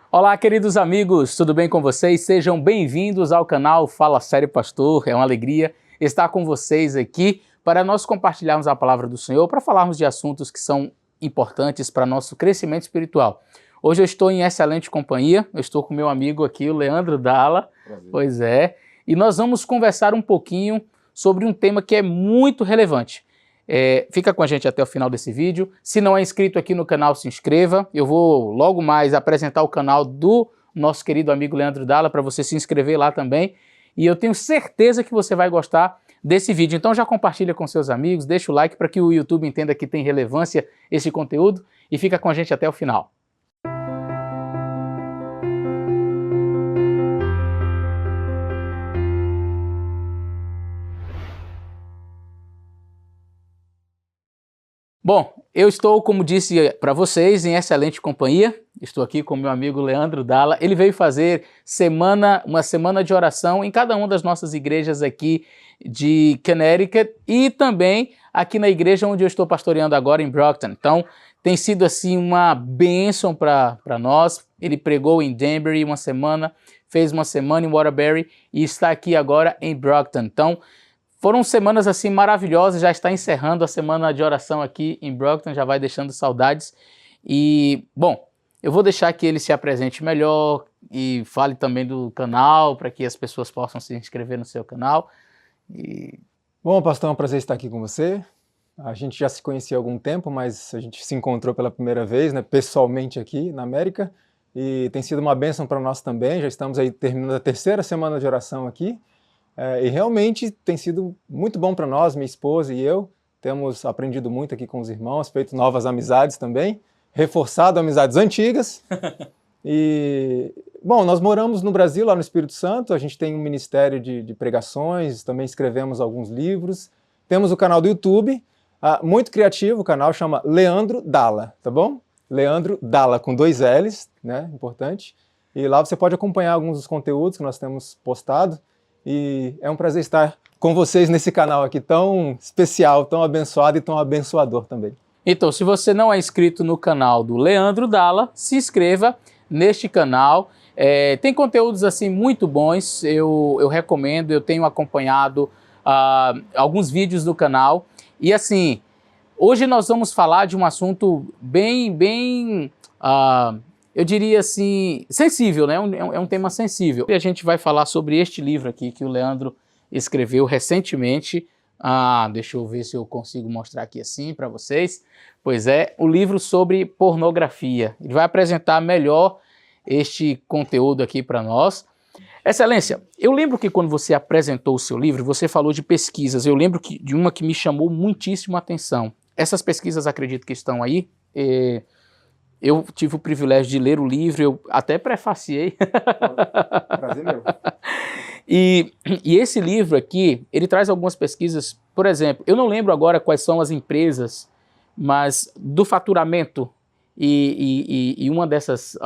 Olá, queridos amigos, tudo bem com vocês? Sejam bem-vindos ao canal Fala Sério Pastor. É uma alegria estar com vocês aqui para nós compartilharmos a palavra do Senhor, para falarmos de assuntos que são importantes para nosso crescimento espiritual. Hoje eu estou em excelente companhia, eu estou com meu amigo aqui, o Leandro Dalla. Prazer. Pois é, e nós vamos conversar um pouquinho sobre um tema que é muito relevante. Fica com a gente até o final desse vídeo. Se não é inscrito aqui no canal, se inscreva. Eu vou logo mais apresentar o canal do nosso querido amigo Leandro Dalla para você se inscrever lá também. E eu tenho certeza que você vai gostar desse vídeo. Então já compartilha com seus amigos, deixa o like para que o YouTube entenda que tem relevância esse conteúdo e fica com a gente até o final. Bom, eu estou, como disse para vocês, em excelente companhia. Estou aqui com meu amigo Leandro Dalla. Ele veio fazer uma semana de oração em cada uma das nossas igrejas aqui de Connecticut e também aqui na igreja onde eu estou pastoreando agora, em Brockton. Então, tem sido assim uma bênção para nós. Ele pregou em Danbury uma semana, fez uma semana em Waterbury e está aqui agora em Brockton. Então, foram semanas assim maravilhosas, já está encerrando a semana de oração aqui em Brockton, já vai deixando saudades. E, bom, eu vou deixar que ele se apresente melhor e fale também do canal, para que as pessoas possam se inscrever no seu canal. Bom, pastor, é um prazer estar aqui com você. A gente já se conhecia há algum tempo, mas a gente se encontrou pela primeira vez, né, pessoalmente aqui na América. E tem sido uma bênção para nós também, já estamos aí terminando a terceira semana de oração aqui. E realmente tem sido muito bom para nós, minha esposa e eu. Temos aprendido muito aqui com os irmãos, feito novas amizades também, reforçado amizades antigas. E, bom, nós moramos no Brasil, lá no Espírito Santo, a gente tem um ministério de pregações, também escrevemos alguns livros. Temos o canal do YouTube, muito criativo, o canal chama Leandro Dalla, tá bom? Leandro Dalla com 2 L's, né, importante. E lá você pode acompanhar alguns dos conteúdos que nós temos postado. E é um prazer estar com vocês nesse canal aqui tão especial, tão abençoado e tão abençoador também. Então, se você não é inscrito no canal do Leandro Dalla, se inscreva neste canal. Tem conteúdos assim muito bons, eu recomendo, eu tenho acompanhado alguns vídeos do canal. E assim, hoje nós vamos falar de um assunto bem eu diria assim, sensível, né? É um tema sensível. E a gente vai falar sobre este livro aqui que o Leandro escreveu recentemente. Deixa eu ver se eu consigo mostrar aqui assim para vocês. Pois é, o livro sobre pornografia. Ele vai apresentar melhor este conteúdo aqui para nós. Excelência, eu lembro que quando você apresentou o seu livro, você falou de pesquisas. Eu lembro de uma que me chamou muitíssimo a atenção. Essas pesquisas, acredito que estão aí. Eu tive o privilégio de ler o livro, eu até prefaciei. Prazer meu. E esse livro aqui, ele traz algumas pesquisas, por exemplo, eu não lembro agora quais são as empresas, mas do faturamento e uma dessas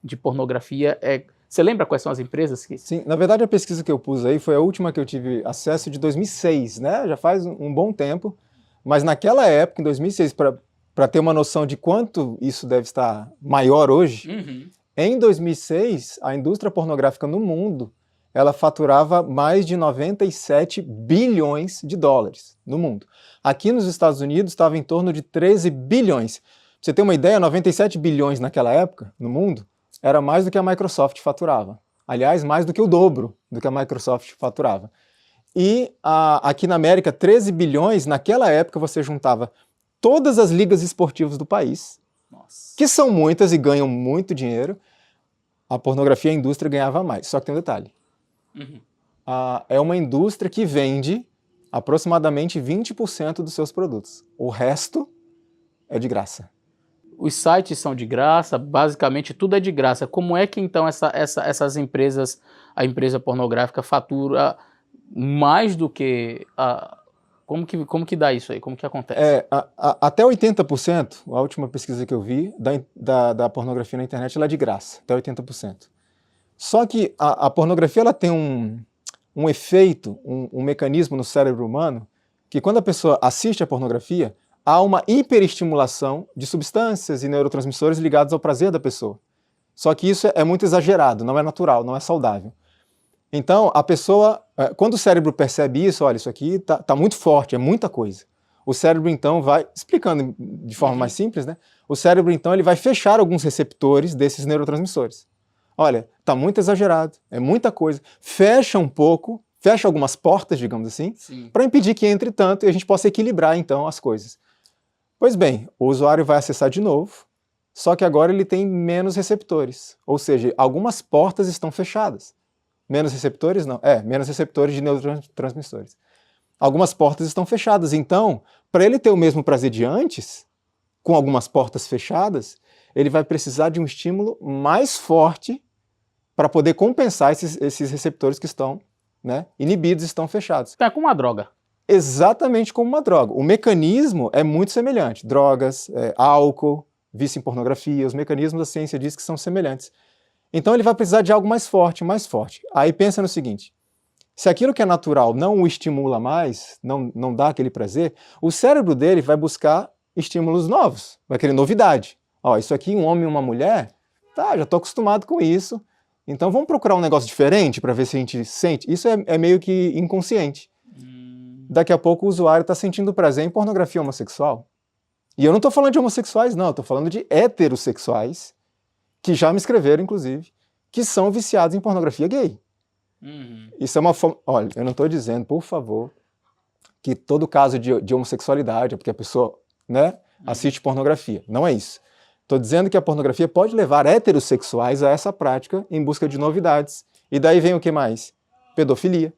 de pornografia, você lembra quais são as empresas? Sim, na verdade a pesquisa que eu pus aí foi a última que eu tive acesso de 2006, né? Já faz um bom tempo, mas naquela época, em 2006, para ter uma noção de quanto isso deve estar maior hoje, em 2006, a indústria pornográfica no mundo, ela faturava mais de 97 bilhões de dólares no mundo. Aqui nos Estados Unidos estava em torno de 13 bilhões. Pra você ter uma ideia, 97 bilhões naquela época, no mundo, era mais do que a Microsoft faturava. Aliás, mais do que o dobro do que a Microsoft faturava. E aqui na América, 13 bilhões, naquela época você juntava todas as ligas esportivas do país, nossa, que são muitas e ganham muito dinheiro. A pornografia, a indústria ganhava mais. Só que tem um detalhe. É uma indústria que vende aproximadamente 20% dos seus produtos. O resto é de graça. Os sites são de graça, basicamente tudo é de graça. Como é que então essas empresas, a empresa pornográfica fatura mais do que Como que dá isso aí? Como que acontece? Até 80%, a última pesquisa que eu vi, da pornografia na internet, ela é de graça, até 80%. Só que a pornografia ela tem um efeito, um mecanismo no cérebro humano, que quando a pessoa assiste a pornografia, há uma hiperestimulação de substâncias e neurotransmissores ligados ao prazer da pessoa. Só que isso é muito exagerado, não é natural, não é saudável. Então, a pessoa, quando o cérebro percebe isso, olha, isso aqui tá muito forte, é muita coisa. O cérebro, então, vai, explicando de forma mais simples, né? O cérebro, então, ele vai fechar alguns receptores desses neurotransmissores. Olha, tá muito exagerado, é muita coisa. Fecha um pouco, fecha algumas portas, digamos assim, para impedir que entre tanto e a gente possa equilibrar, então, as coisas. Pois bem, o usuário vai acessar de novo, só que agora ele tem menos receptores, ou seja, algumas portas estão fechadas. Menos receptores? Não. Menos receptores de neurotransmissores. Algumas portas estão fechadas, então, para ele ter o mesmo prazer de antes, com algumas portas fechadas, ele vai precisar de um estímulo mais forte para poder compensar esses receptores que estão, né, inibidos, estão fechados. É como uma droga. Exatamente como uma droga. O mecanismo é muito semelhante. Drogas, álcool, vício em pornografia, os mecanismos da ciência diz que são semelhantes. Então ele vai precisar de algo mais forte, mais forte. Aí pensa no seguinte, se aquilo que é natural não o estimula mais, não dá aquele prazer, o cérebro dele vai buscar estímulos novos, vai querer novidade. Ó, isso aqui, um homem e uma mulher, tá, já estou acostumado com isso, então vamos procurar um negócio diferente para ver se a gente sente. Isso é meio que inconsciente. Daqui a pouco o usuário está sentindo prazer em pornografia homossexual. E eu não estou falando de homossexuais, não, estou falando de heterossexuais, que já me escreveram, inclusive, que são viciados em pornografia gay. Isso é uma forma... Olha, eu não estou dizendo, por favor, que todo caso de homossexualidade é porque a pessoa, né, assiste pornografia. Não é isso. Estou dizendo que a pornografia pode levar heterossexuais a essa prática em busca de novidades. E daí vem o que mais? Pedofilia,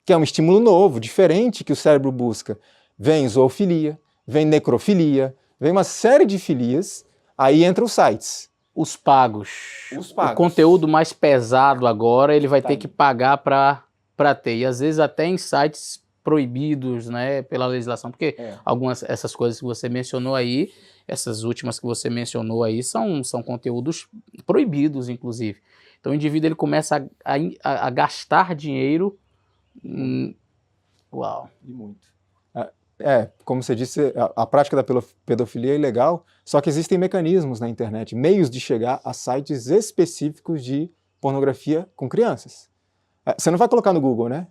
que é um estímulo novo, diferente, que o cérebro busca. Vem zoofilia, vem necrofilia, vem uma série de filias, aí entram os sites. Os pagos. O conteúdo mais pesado agora, ele vai ter que pagar para ter. E às vezes até em sites proibidos, né, pela legislação. Porque essas coisas que você mencionou aí, essas últimas que você mencionou aí, são conteúdos proibidos, inclusive. Então o indivíduo ele começa a gastar dinheiro. Uau. E muito. Como você disse, a prática da pedofilia é ilegal, só que existem mecanismos na internet, meios de chegar a sites específicos de pornografia com crianças. Você não vai colocar no Google, né?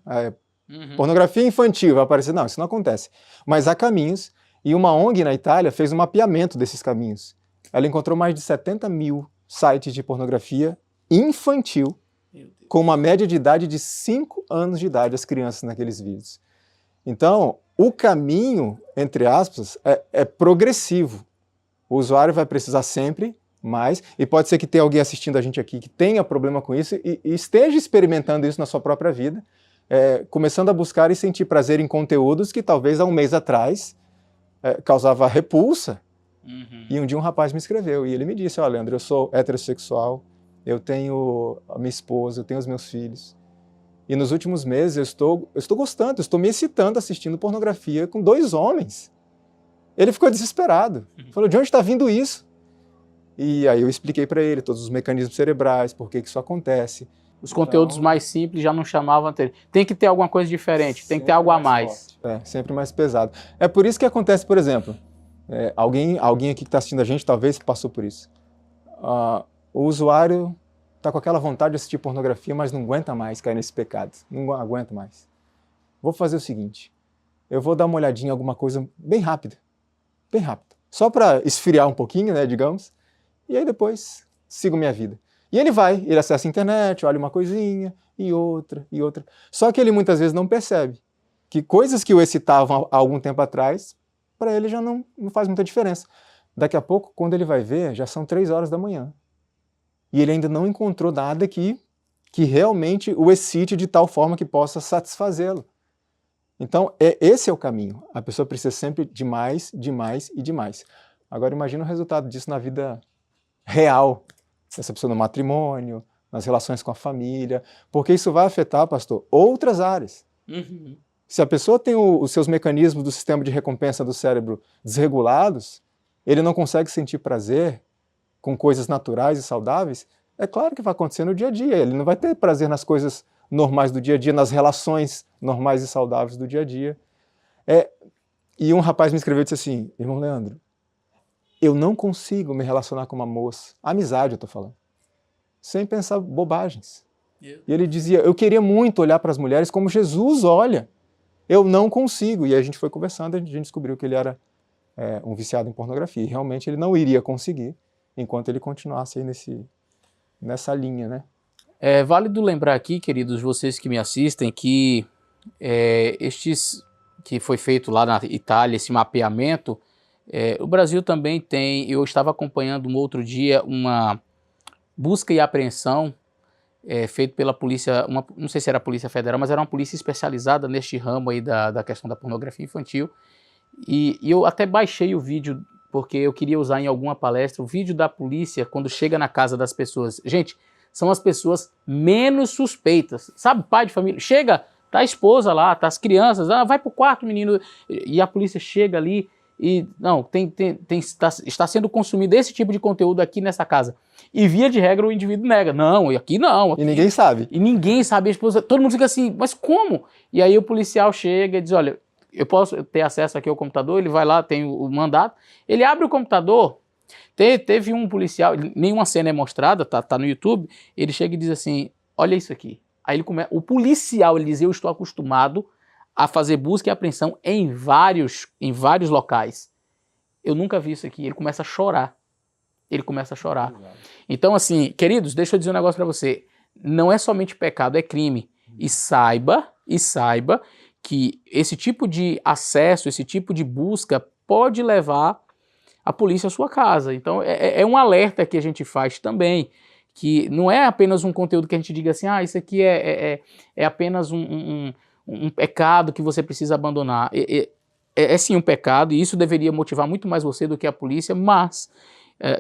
Pornografia infantil, vai aparecer. Não, isso não acontece. Mas há caminhos, e uma ONG na Itália fez um mapeamento desses caminhos. Ela encontrou mais de 70 mil sites de pornografia infantil, com uma média de idade de 5 anos de idade, as crianças naqueles vídeos. Então, o caminho, entre aspas, é progressivo. O usuário vai precisar sempre mais, e pode ser que tenha alguém assistindo a gente aqui que tenha problema com isso e esteja experimentando isso na sua própria vida, começando a buscar e sentir prazer em conteúdos que talvez há um mês atrás causava repulsa. E um dia um rapaz me escreveu e ele me disse, olha, Leandro, eu sou heterossexual, eu tenho a minha esposa, eu tenho os meus filhos. E nos últimos meses eu estou gostando, eu estou me excitando assistindo pornografia com 2 homens. Ele ficou desesperado. Falou, de onde está vindo isso? E aí eu expliquei para ele todos os mecanismos cerebrais, por que isso acontece. Os conteúdos mais simples já não chamavam anterior. Tem que ter alguma coisa diferente, tem que ter algo a mais. Sempre mais pesado. É por isso que acontece, por exemplo, alguém aqui que está assistindo a gente talvez passou por isso. O usuário está com aquela vontade de assistir pornografia, mas não aguenta mais cair nesse pecado. Não aguenta mais. Vou fazer o seguinte, eu vou dar uma olhadinha em alguma coisa bem rápida. Bem rápida. Só para esfriar um pouquinho, né, digamos, e aí depois sigo minha vida. E ele acessa a internet, olha uma coisinha, e outra, e outra. Só que ele muitas vezes não percebe que coisas que o excitavam há algum tempo atrás, para ele já não faz muita diferença. Daqui a pouco, quando ele vai ver, já são 3 horas da manhã. E ele ainda não encontrou nada que realmente o excite de tal forma que possa satisfazê-lo. Então, esse é o caminho. A pessoa precisa sempre de mais, de mais e de mais. Agora, imagina o resultado disso na vida real. Essa pessoa no matrimônio, nas relações com a família, porque isso vai afetar, pastor, outras áreas. Se a pessoa tem os seus mecanismos do sistema de recompensa do cérebro desregulados, ele não consegue sentir prazer com coisas naturais e saudáveis, é claro que vai acontecer no dia a dia. Ele não vai ter prazer nas coisas normais do dia a dia, nas relações normais e saudáveis do dia a dia. E um rapaz me escreveu e disse assim, irmão Leandro, eu não consigo me relacionar com uma moça, amizade eu estou falando, sem pensar bobagens. E ele dizia, eu queria muito olhar para as mulheres como Jesus olha, eu não consigo. E aí a gente foi conversando, a gente descobriu que ele era um viciado em pornografia, e realmente ele não iria conseguir enquanto ele continuasse aí nessa linha, né? É válido lembrar aqui, queridos, vocês que me assistem, que que foi feito lá na Itália, esse mapeamento, o Brasil também tem. Eu estava acompanhando um outro dia uma busca e apreensão feito pela polícia, não sei se era a Polícia Federal, mas era uma polícia especializada neste ramo aí da questão da pornografia infantil. E eu até baixei o vídeo, porque eu queria usar em alguma palestra, o vídeo da polícia quando chega na casa das pessoas. Gente, são as pessoas menos suspeitas, sabe, pai de família, chega, tá a esposa lá, tá as crianças, vai pro quarto, menino, e a polícia chega ali e, não, está sendo consumido esse tipo de conteúdo aqui nessa casa. E via de regra o indivíduo nega, não, e aqui não. Aqui. E ninguém sabe. E ninguém sabe, a esposa, todo mundo fica assim, mas como? E aí o policial chega e diz, olha, eu posso ter acesso aqui ao computador, ele vai lá, tem o mandato, ele abre o computador, teve um policial, nenhuma cena é mostrada, tá no YouTube, ele chega e diz assim, olha isso aqui. Aí o policial, ele diz, eu estou acostumado a fazer busca e apreensão em vários locais. Eu nunca vi isso aqui. Ele começa a chorar. Exato. Então, assim, queridos, deixa eu dizer um negócio para você. Não é somente pecado, é crime. E saiba que esse tipo de acesso, esse tipo de busca pode levar a polícia à sua casa. Então, é um alerta que a gente faz também, que não é apenas um conteúdo que a gente diga assim, isso aqui é apenas um pecado que você precisa abandonar. É sim um pecado, e isso deveria motivar muito mais você do que a polícia, mas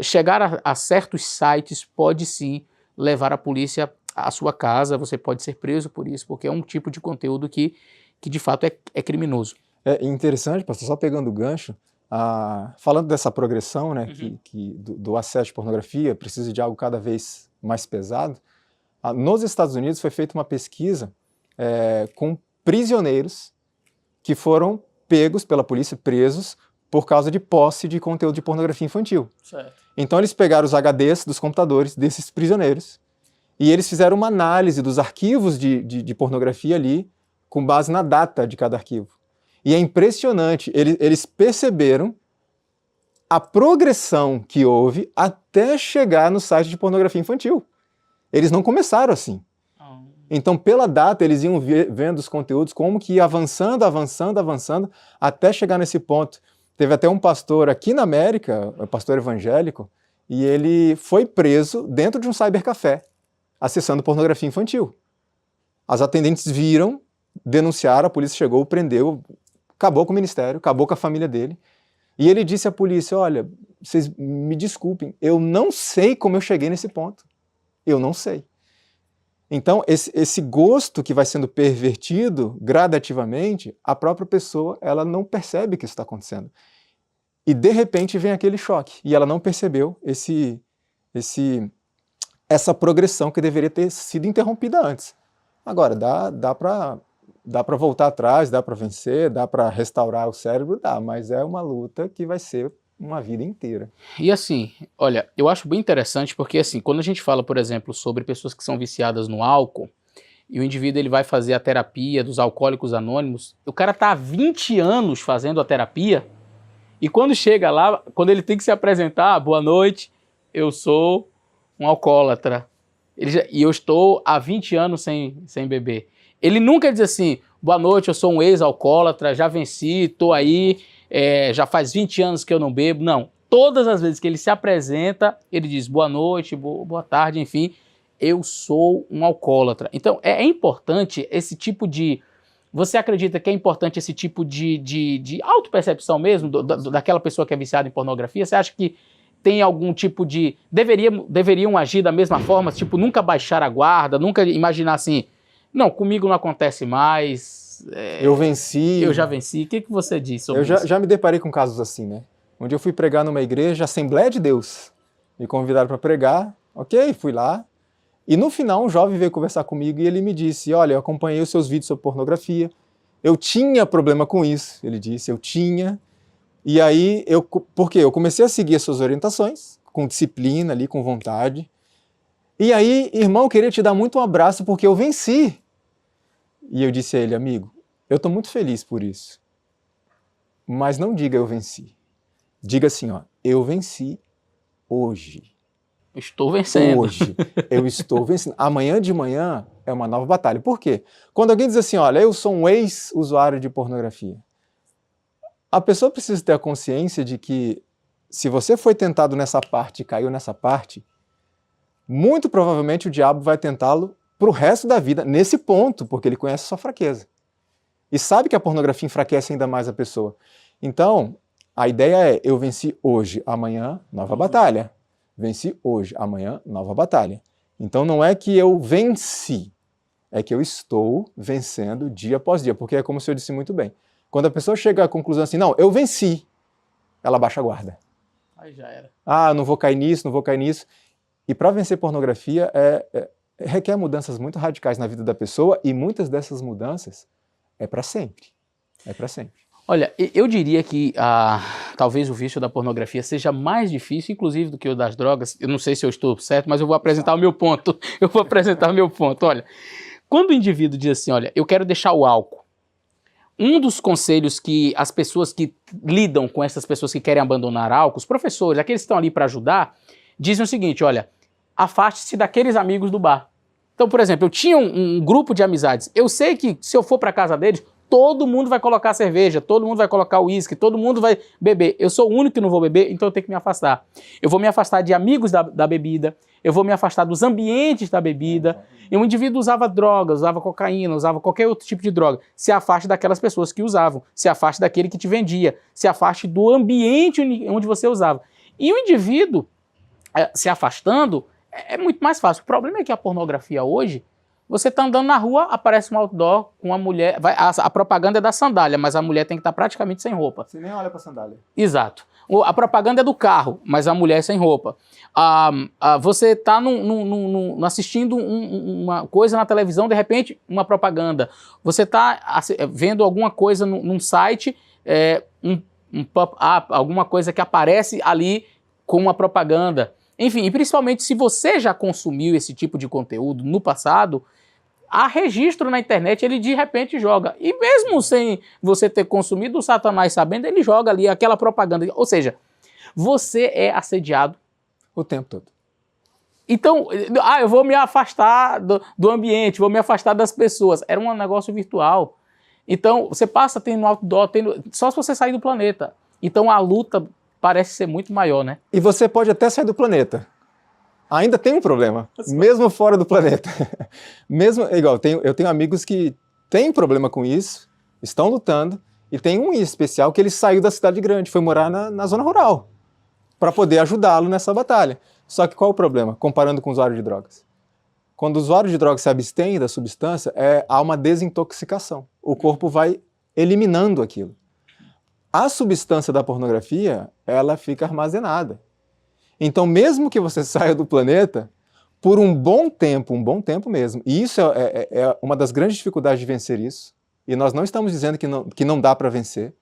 chegar a certos sites pode sim levar a polícia à sua casa, você pode ser preso por isso, porque é um tipo de conteúdo que de fato é criminoso. É interessante, pastor, só pegando o gancho, falando dessa progressão, né, do acesso de pornografia, precisa de algo cada vez mais pesado. Nos Estados Unidos foi feita uma pesquisa com prisioneiros que foram pegos pela polícia, presos, por causa de posse de conteúdo de pornografia infantil. Certo. Então eles pegaram os HDs dos computadores desses prisioneiros e eles fizeram uma análise dos arquivos de pornografia ali, com base na data de cada arquivo. E é impressionante, eles perceberam a progressão que houve até chegar no site de pornografia infantil. Eles não começaram assim. Então, pela data, eles iam vendo os conteúdos, como que ia avançando, até chegar nesse ponto. Teve até um pastor aqui na América, um pastor evangélico, e ele foi preso dentro de um cybercafé, acessando pornografia infantil. As atendentes viram, denunciaram, a polícia chegou, prendeu, acabou com o ministério, acabou com a família dele. E ele disse à polícia, olha, vocês me desculpem, eu não sei como eu cheguei nesse ponto. Eu não sei. Então, esse gosto que vai sendo pervertido gradativamente, a própria pessoa ela não percebe que isso está acontecendo. E, de repente, vem aquele choque. E ela não percebeu essa progressão que deveria ter sido interrompida antes. Agora, dá para voltar atrás, dá para vencer, dá para restaurar o cérebro, dá, mas é uma luta que vai ser uma vida inteira. E assim, olha, eu acho bem interessante porque assim, quando a gente fala, por exemplo, sobre pessoas que são viciadas no álcool, e o indivíduo ele vai fazer a terapia dos alcoólicos anônimos, o cara tá há 20 anos fazendo a terapia, e quando chega lá, quando ele tem que se apresentar, boa noite, eu sou um alcoólatra, e eu estou há 20 anos sem beber. Ele nunca diz assim, boa noite, eu sou um ex-alcoólatra, já venci, tô aí, já faz 20 anos que eu não bebo. Não, todas as vezes que ele se apresenta, ele diz boa noite, boa tarde, enfim, eu sou um alcoólatra. Então, é importante esse tipo de... Você acredita que é importante esse tipo de autopercepção mesmo, daquela pessoa que é viciada em pornografia? Você acha que tem algum tipo de... Deveriam agir da mesma forma, tipo, nunca baixar a guarda, nunca imaginar assim, não, comigo não acontece mais... eu venci. Eu já venci. O que você diz sobre isso? Eu já me deparei com casos assim, né? Onde eu fui pregar numa igreja, Assembleia de Deus. Me convidaram para pregar, ok, fui lá. E no final um jovem veio conversar comigo e ele me disse, olha, eu acompanhei os seus vídeos sobre pornografia, eu tinha problema com isso, ele disse, eu tinha. E aí, por quê? Eu comecei a seguir as suas orientações, com disciplina ali, com vontade. E aí, irmão, eu queria te dar muito um abraço porque eu venci. E eu disse a ele, amigo, eu estou muito feliz por isso. Mas não diga eu venci. Diga assim, ó, eu venci hoje. Estou vencendo. Hoje eu estou vencendo. Amanhã de manhã é uma nova batalha. Por quê? Quando alguém diz assim, olha, eu sou um ex-usuário de pornografia, a pessoa precisa ter a consciência de que se você foi tentado nessa parte e caiu nessa parte, muito provavelmente o diabo vai tentá-lo para o resto da vida, nesse ponto, porque ele conhece a sua fraqueza. E sabe que a pornografia enfraquece ainda mais a pessoa. Então, a ideia é, eu venci hoje, amanhã, nova batalha. Venci hoje, amanhã, nova batalha. Então não é que eu venci, é que eu estou vencendo dia após dia, porque é como o senhor disse muito bem. Quando a pessoa chega à conclusão assim, não, eu venci, ela baixa a guarda. Aí já era. Ah, não vou cair nisso, não vou cair nisso. E para vencer pornografia requer mudanças muito radicais na vida da pessoa e muitas dessas mudanças é para sempre. É para sempre. Olha, eu diria que talvez o vício da pornografia seja mais difícil, inclusive, do que o das drogas. Eu não sei se eu estou certo, mas eu vou apresentar o meu ponto. Eu vou apresentar o meu ponto. Olha, quando o indivíduo diz assim, olha, eu quero deixar o álcool, um dos conselhos que as pessoas que lidam com essas pessoas que querem abandonar álcool, os professores, aqueles que estão ali para ajudar, dizem o seguinte, olha, afaste-se daqueles amigos do bar. Então, por exemplo, eu tinha um grupo de amizades. Eu sei que se eu for para casa deles, todo mundo vai colocar cerveja, todo mundo vai colocar uísque, todo mundo vai beber. Eu sou o único que não vou beber, então eu tenho que me afastar. Eu vou me afastar de amigos da bebida, eu vou me afastar dos ambientes da bebida. E um indivíduo usava drogas, usava cocaína, usava qualquer outro tipo de droga. Se afaste daquelas pessoas que usavam, se afaste daquele que te vendia, se afaste do ambiente onde você usava. E o indivíduo se afastando é muito mais fácil. O problema é que a pornografia hoje, você está andando na rua, aparece um outdoor com uma mulher, a propaganda é da sandália, mas a mulher tem que estar praticamente sem roupa. Você nem olha para a sandália. Exato. A propaganda é do carro, mas a mulher é sem roupa. Você está assistindo uma coisa na televisão, de repente, uma propaganda. Você está vendo alguma coisa num site, um pop-up, alguma coisa que aparece ali com uma propaganda. Enfim, e principalmente se você já consumiu esse tipo de conteúdo no passado, há registro na internet, ele de repente joga. E mesmo sem você ter consumido, o Satanás sabendo, ele joga ali aquela propaganda. Ou seja, você é assediado o tempo todo. Então, eu vou me afastar do ambiente, vou me afastar das pessoas. Era um negócio virtual. Então, você passa tendo outdoor, só se você sair do planeta. Então, a luta parece ser muito maior, né? E você pode até sair do planeta. Ainda tem um problema, mesmo fora do planeta. Eu tenho amigos que têm problema com isso, estão lutando, e tem um em especial que ele saiu da cidade grande, foi morar na zona rural, para poder ajudá-lo nessa batalha. Só que qual o problema, comparando com o usuário de drogas? Quando o usuário de drogas se abstém da substância, há uma desintoxicação. O corpo vai eliminando aquilo. A substância da pornografia, ela fica armazenada. Então, mesmo que você saia do planeta, por um bom tempo mesmo, e isso é uma das grandes dificuldades de vencer isso, e nós não estamos dizendo que não dá para vencer,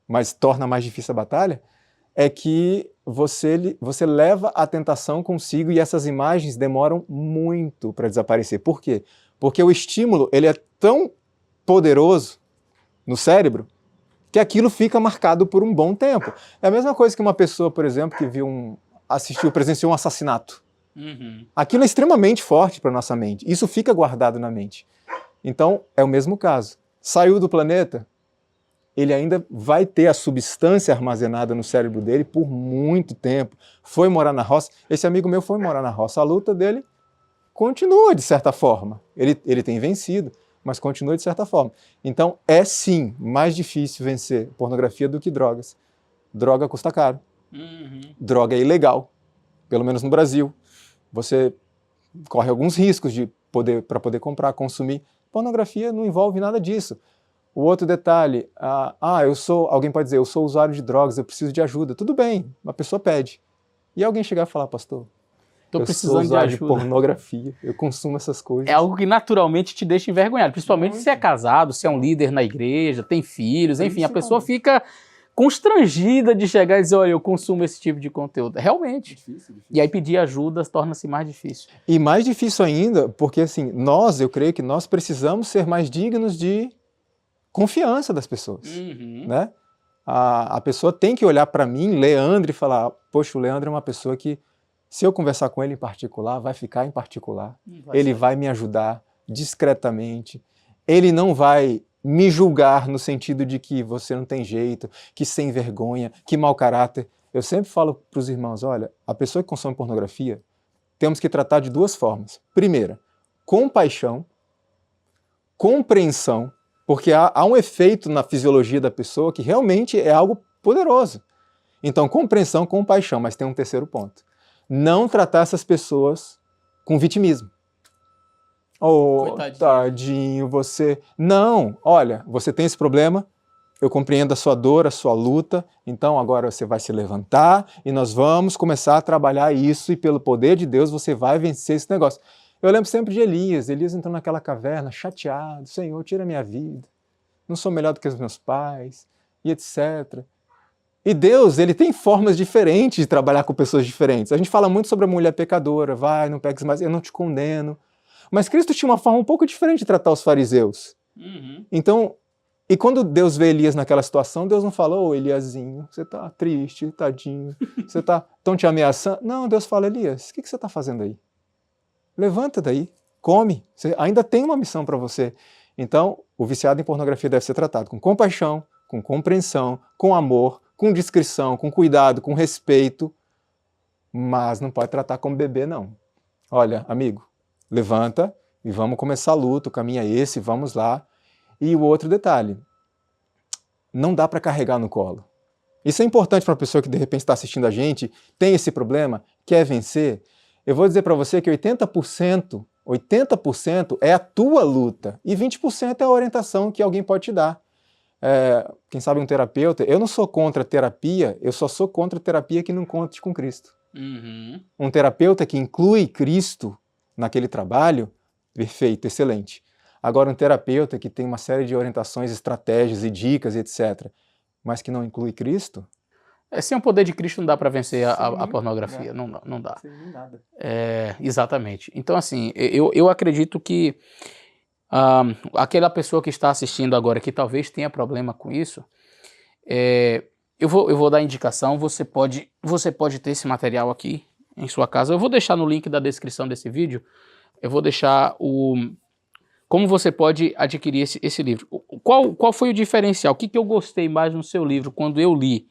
mas torna mais difícil a batalha, é que você leva a tentação consigo e essas imagens demoram muito para desaparecer. Por quê? Porque o estímulo ele é tão poderoso no cérebro que aquilo fica marcado por um bom tempo. É a mesma coisa que uma pessoa, por exemplo, que presenciou um assassinato. Uhum. Aquilo é extremamente forte para a nossa mente. Isso fica guardado na mente. Então, é o mesmo caso. Saiu do planeta, ele ainda vai ter a substância armazenada no cérebro dele por muito tempo. Foi morar na roça. Esse amigo meu foi morar na roça. A luta dele continua, de certa forma. Ele tem vencido, mas continua de certa forma. Então, é sim mais difícil vencer pornografia do que drogas. Droga custa caro. Uhum. Droga é ilegal, pelo menos no Brasil. Você corre alguns riscos para poder comprar, consumir. Pornografia não envolve nada disso. O outro detalhe, alguém pode dizer, eu sou usuário de drogas, eu preciso de ajuda. Tudo bem, uma pessoa pede. E alguém chegar e falar, pastor, Estou precisando de ajuda. De pornografia, eu consumo essas coisas. É algo que naturalmente te deixa envergonhado, principalmente se é casado, se é um líder na igreja, tem filhos, enfim, a pessoa fica constrangida de chegar e dizer, olha, eu consumo esse tipo de conteúdo. Realmente. Difícil. E aí pedir ajuda torna-se mais difícil. E mais difícil ainda, porque assim, eu creio que nós precisamos ser mais dignos de confiança das pessoas, né? A pessoa tem que olhar para mim, Leandro, e falar, poxa, o Leandro é uma pessoa que, se eu conversar com ele em particular, vai ficar em particular. Ele vai me ajudar discretamente. Ele não vai me julgar no sentido de que você não tem jeito, que sem vergonha, que mau caráter. Eu sempre falo para os irmãos, olha, a pessoa que consome pornografia, temos que tratar de duas formas. Primeira, compaixão, compreensão, porque há um efeito na fisiologia da pessoa que realmente é algo poderoso. Então, compreensão, compaixão, mas tem um terceiro ponto. Não tratar essas pessoas com vitimismo. Oh, tadinho, você... Não, olha, você tem esse problema, eu compreendo a sua dor, a sua luta, então agora você vai se levantar e nós vamos começar a trabalhar isso e pelo poder de Deus você vai vencer esse negócio. Eu lembro sempre de Elias entrou naquela caverna chateado, Senhor, tira a minha vida, não sou melhor do que os meus pais, e etc. E Deus, ele tem formas diferentes de trabalhar com pessoas diferentes. A gente fala muito sobre a mulher pecadora, vai, não peques mais, eu não te condeno. Mas Cristo tinha uma forma um pouco diferente de tratar os fariseus. Então, e quando Deus vê Elias naquela situação, Deus não fala, ô Eliazinho, você tá triste, tadinho, você tá tão te ameaçando. Não, Deus fala, Elias, o que você tá fazendo aí? Levanta daí, come, você ainda tem uma missão para você. Então, o viciado em pornografia deve ser tratado com compaixão, com compreensão, com amor, com discrição, com cuidado, com respeito, mas não pode tratar como bebê, não. Olha, amigo, levanta e vamos começar a luta, o caminho é esse, vamos lá. E o outro detalhe, não dá para carregar no colo. Isso é importante para uma pessoa que de repente está assistindo a gente, tem esse problema, quer vencer. Eu vou dizer para você que 80% é a tua luta e 20% é a orientação que alguém pode te dar. Quem sabe um terapeuta, eu não sou contra a terapia, eu só sou contra a terapia que não conte com Cristo. Um terapeuta que inclui Cristo naquele trabalho, perfeito, excelente. Agora, um terapeuta que tem uma série de orientações, estratégias e dicas, etc., mas que não inclui Cristo... Sem o poder de Cristo não dá para vencer a pornografia, não dá. Sem nada. Exatamente. Então, assim, eu acredito que aquela pessoa que está assistindo agora, que talvez tenha problema com isso, eu vou dar indicação, você pode ter esse material aqui em sua casa. Eu vou deixar no link da descrição desse vídeo, eu vou deixar como você pode adquirir esse livro. Qual foi o diferencial? O que eu gostei mais no seu livro quando eu li?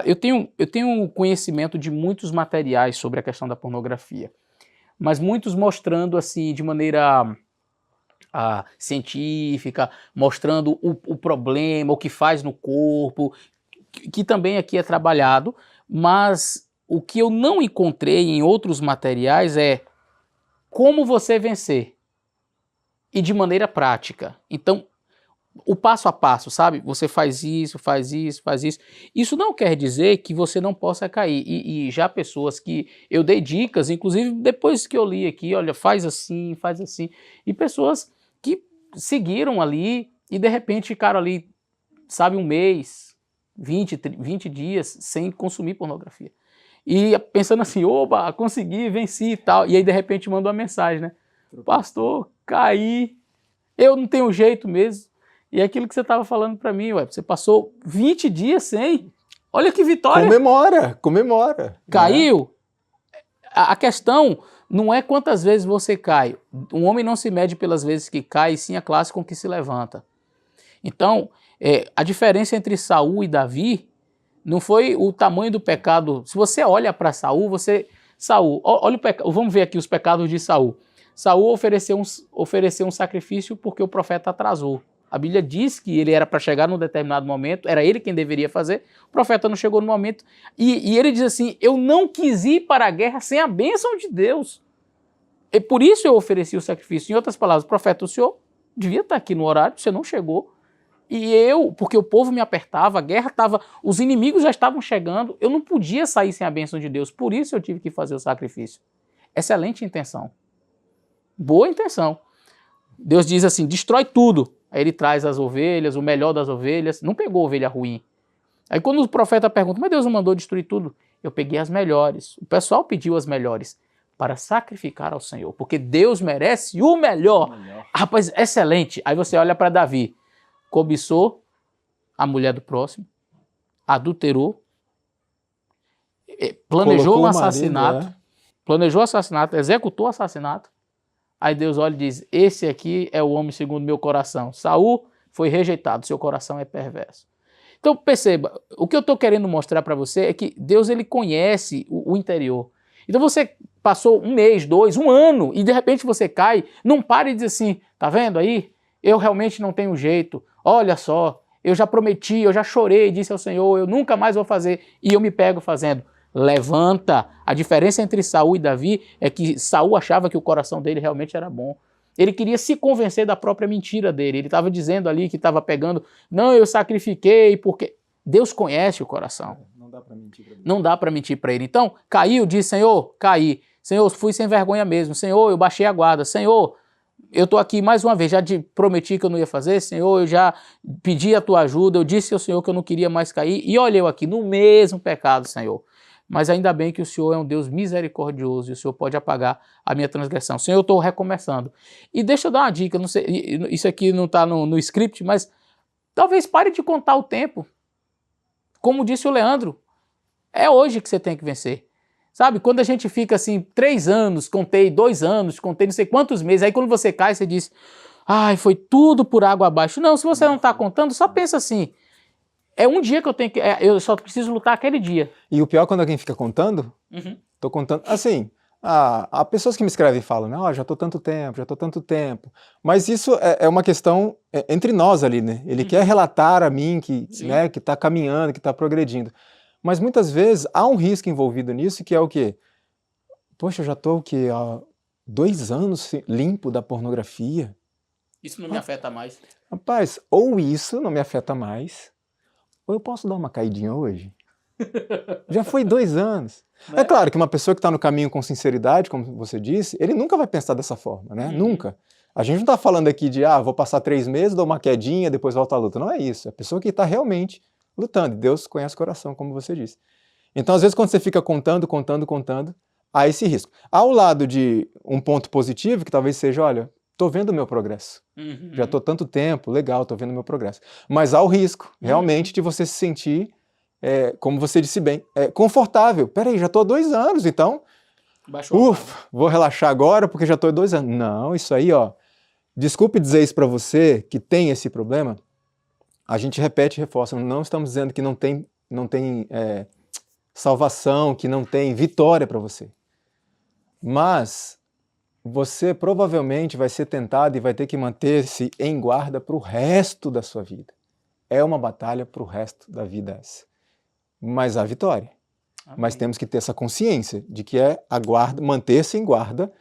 Eu tenho conhecimento de muitos materiais sobre a questão da pornografia, mas muitos mostrando assim de maneira científica, mostrando o problema, o que faz no corpo, que também aqui é trabalhado, mas o que eu não encontrei em outros materiais é como você vencer, e de maneira prática. Então, o passo a passo, sabe? Você faz isso, faz isso, faz isso. Isso não quer dizer que você não possa cair. E já pessoas que eu dei dicas, inclusive depois que eu li aqui, olha, faz assim, e pessoas que seguiram ali e de repente ficaram ali, sabe, um mês, 20 dias sem consumir pornografia. E pensando assim, oba, consegui, venci e tal. E aí de repente manda uma mensagem, né? Pastor, caí, eu não tenho jeito mesmo. E é aquilo que você estava falando para mim, você passou 20 dias sem. Olha que vitória. Comemora. Caiu. A questão não é quantas vezes você cai. Um homem não se mede pelas vezes que cai, sim a classe com que se levanta. Então, a diferença entre Saul e Davi não foi o tamanho do pecado. Se você olha para Saul, olha o pecado. Vamos ver aqui os pecados de Saul. Saul ofereceu um sacrifício porque o profeta atrasou. A Bíblia diz que ele era para chegar num determinado momento, era ele quem deveria fazer, o profeta não chegou no momento, e ele diz assim, eu não quis ir para a guerra sem a bênção de Deus. E por isso eu ofereci o sacrifício. Em outras palavras, profeta, o senhor devia estar aqui no horário, você não chegou, e porque o povo me apertava, a guerra estava, os inimigos já estavam chegando, eu não podia sair sem a bênção de Deus, por isso eu tive que fazer o sacrifício. Excelente intenção. Boa intenção. Deus diz assim, destrói tudo. Aí ele traz as ovelhas, o melhor das ovelhas. Não pegou ovelha ruim. Aí quando o profeta pergunta, mas Deus não mandou destruir tudo? Eu peguei as melhores. O pessoal pediu as melhores para sacrificar ao Senhor, porque Deus merece o melhor. Rapaz, excelente. Aí você olha para Davi, cobiçou a mulher do próximo, adulterou, planejou um assassinato, planejou o assassinato, executou o assassinato. Aí Deus olha e diz, esse aqui é o homem segundo meu coração. Saul foi rejeitado, seu coração é perverso. Então perceba, o que eu estou querendo mostrar para você é que Deus ele conhece o interior. Então você passou um mês, 2, 1 ano e de repente você cai, não pare e diz assim, tá vendo aí? Eu realmente não tenho jeito, olha só, eu já prometi, eu já chorei, disse ao Senhor, eu nunca mais vou fazer e eu me pego fazendo. Levanta. A diferença entre Saul e Davi é que Saul achava que o coração dele realmente era bom. Ele queria se convencer da própria mentira dele. Ele estava dizendo ali que estava pegando, não, eu sacrifiquei porque... Deus conhece o coração. Não dá para mentir para ele. Não dá para mentir para ele. Então, caiu, disse, Senhor, caí. Senhor, fui sem vergonha mesmo. Senhor, eu baixei a guarda. Senhor, eu estou aqui mais uma vez, já te prometi que eu não ia fazer. Senhor, eu já pedi a tua ajuda. Eu disse ao Senhor que eu não queria mais cair. E olha eu aqui no mesmo pecado, Senhor. Mas ainda bem que o Senhor é um Deus misericordioso e o Senhor pode apagar a minha transgressão. Senhor, eu estou recomeçando. E deixa eu dar uma dica, não sei, isso aqui não está no script, mas talvez pare de contar o tempo. Como disse o Leandro, é hoje que você tem que vencer. Sabe, quando a gente fica assim, 3 anos, contei 2 anos, contei não sei quantos meses, aí quando você cai, você diz, ai, foi tudo por água abaixo. Não, se você não está contando, só pensa assim, é um dia que eu tenho que, eu só preciso lutar aquele dia. E o pior é quando alguém fica contando, tô contando, assim, há pessoas que me escrevem e falam, não, já estou tanto tempo, mas isso é uma questão entre nós ali, né? Ele quer relatar a mim que está caminhando, que está progredindo. Mas muitas vezes há um risco envolvido nisso, que é o quê? Poxa, eu já estou há 2 anos limpo da pornografia. Isso não me afeta mais. Rapaz, ou isso não me afeta mais, ou eu posso dar uma caidinha hoje. Já foi 2 anos. É claro que uma pessoa que está no caminho com sinceridade, como você disse, ele nunca vai pensar dessa forma, né? Nunca. A gente não está falando aqui de, vou passar 3 meses, dou uma quedinha, depois volto à luta. Não é isso. É a pessoa que está realmente lutando. Deus conhece o coração, como você disse. Então, às vezes, quando você fica contando, há esse risco. Ao lado de um ponto positivo, que talvez seja, olha, estou vendo o meu progresso. Já estou tanto tempo, legal, estou vendo o meu progresso. Mas há o risco, realmente, de você se sentir, como você disse bem, confortável. Peraí, já estou há 2 anos, então, vou relaxar agora porque já estou há 2 anos. Não, isso aí, desculpe dizer isso para você que tem esse problema, a gente repete e reforça, não estamos dizendo que não tem salvação, que não tem vitória para você. Mas você provavelmente vai ser tentado e vai ter que manter-se em guarda para o resto da sua vida. É uma batalha para o resto da vida essa. Mas há vitória. Amém. Mas temos que ter essa consciência de que manter-se em guarda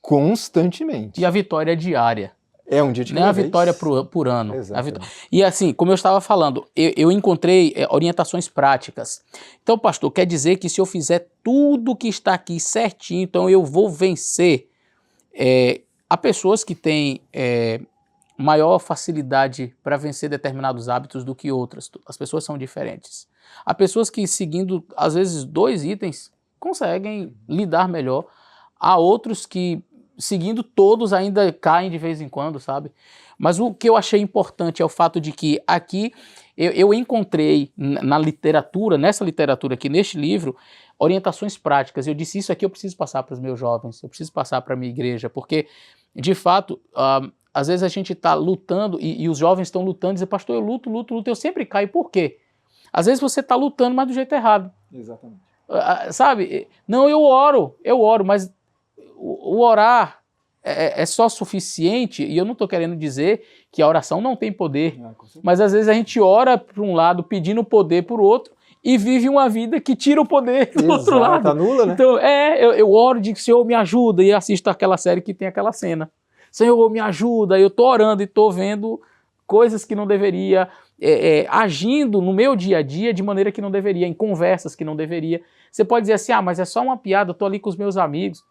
constantemente. E a vitória é diária. É um dia de cada vez. Não é a vitória por ano. Exatamente. E assim, como eu estava falando, eu encontrei orientações práticas. Então, pastor, quer dizer que se eu fizer tudo que está aqui certinho, então eu vou vencer. Há pessoas que têm maior facilidade para vencer determinados hábitos do que outras. As pessoas são diferentes. Há pessoas que, seguindo, às vezes, 2 itens, conseguem lidar melhor. Há outros que, seguindo todos, ainda caem de vez em quando, sabe? Mas o que eu achei importante é o fato de que aqui eu encontrei nessa literatura aqui, neste livro, orientações práticas. Eu disse, isso aqui eu preciso passar para os meus jovens, eu preciso passar para a minha igreja, porque, de fato, às vezes a gente está lutando e os jovens estão lutando e dizem, pastor, eu luto, eu sempre caio. Por quê? Às vezes você está lutando, mas do jeito errado. Exatamente. Sabe? Não, eu oro, mas o orar é só suficiente, e eu não estou querendo dizer que a oração não tem poder, mas às vezes a gente ora para um lado pedindo poder para o outro e vive uma vida que tira o poder do outro lado. Anula, né? Então, eu oro e digo, Senhor, me ajuda, e assisto aquela série que tem aquela cena. Senhor, me ajuda, eu estou orando e estou vendo coisas que não deveria, agindo no meu dia a dia de maneira que não deveria, em conversas que não deveria. Você pode dizer assim, mas é só uma piada, eu estou ali com os meus amigos.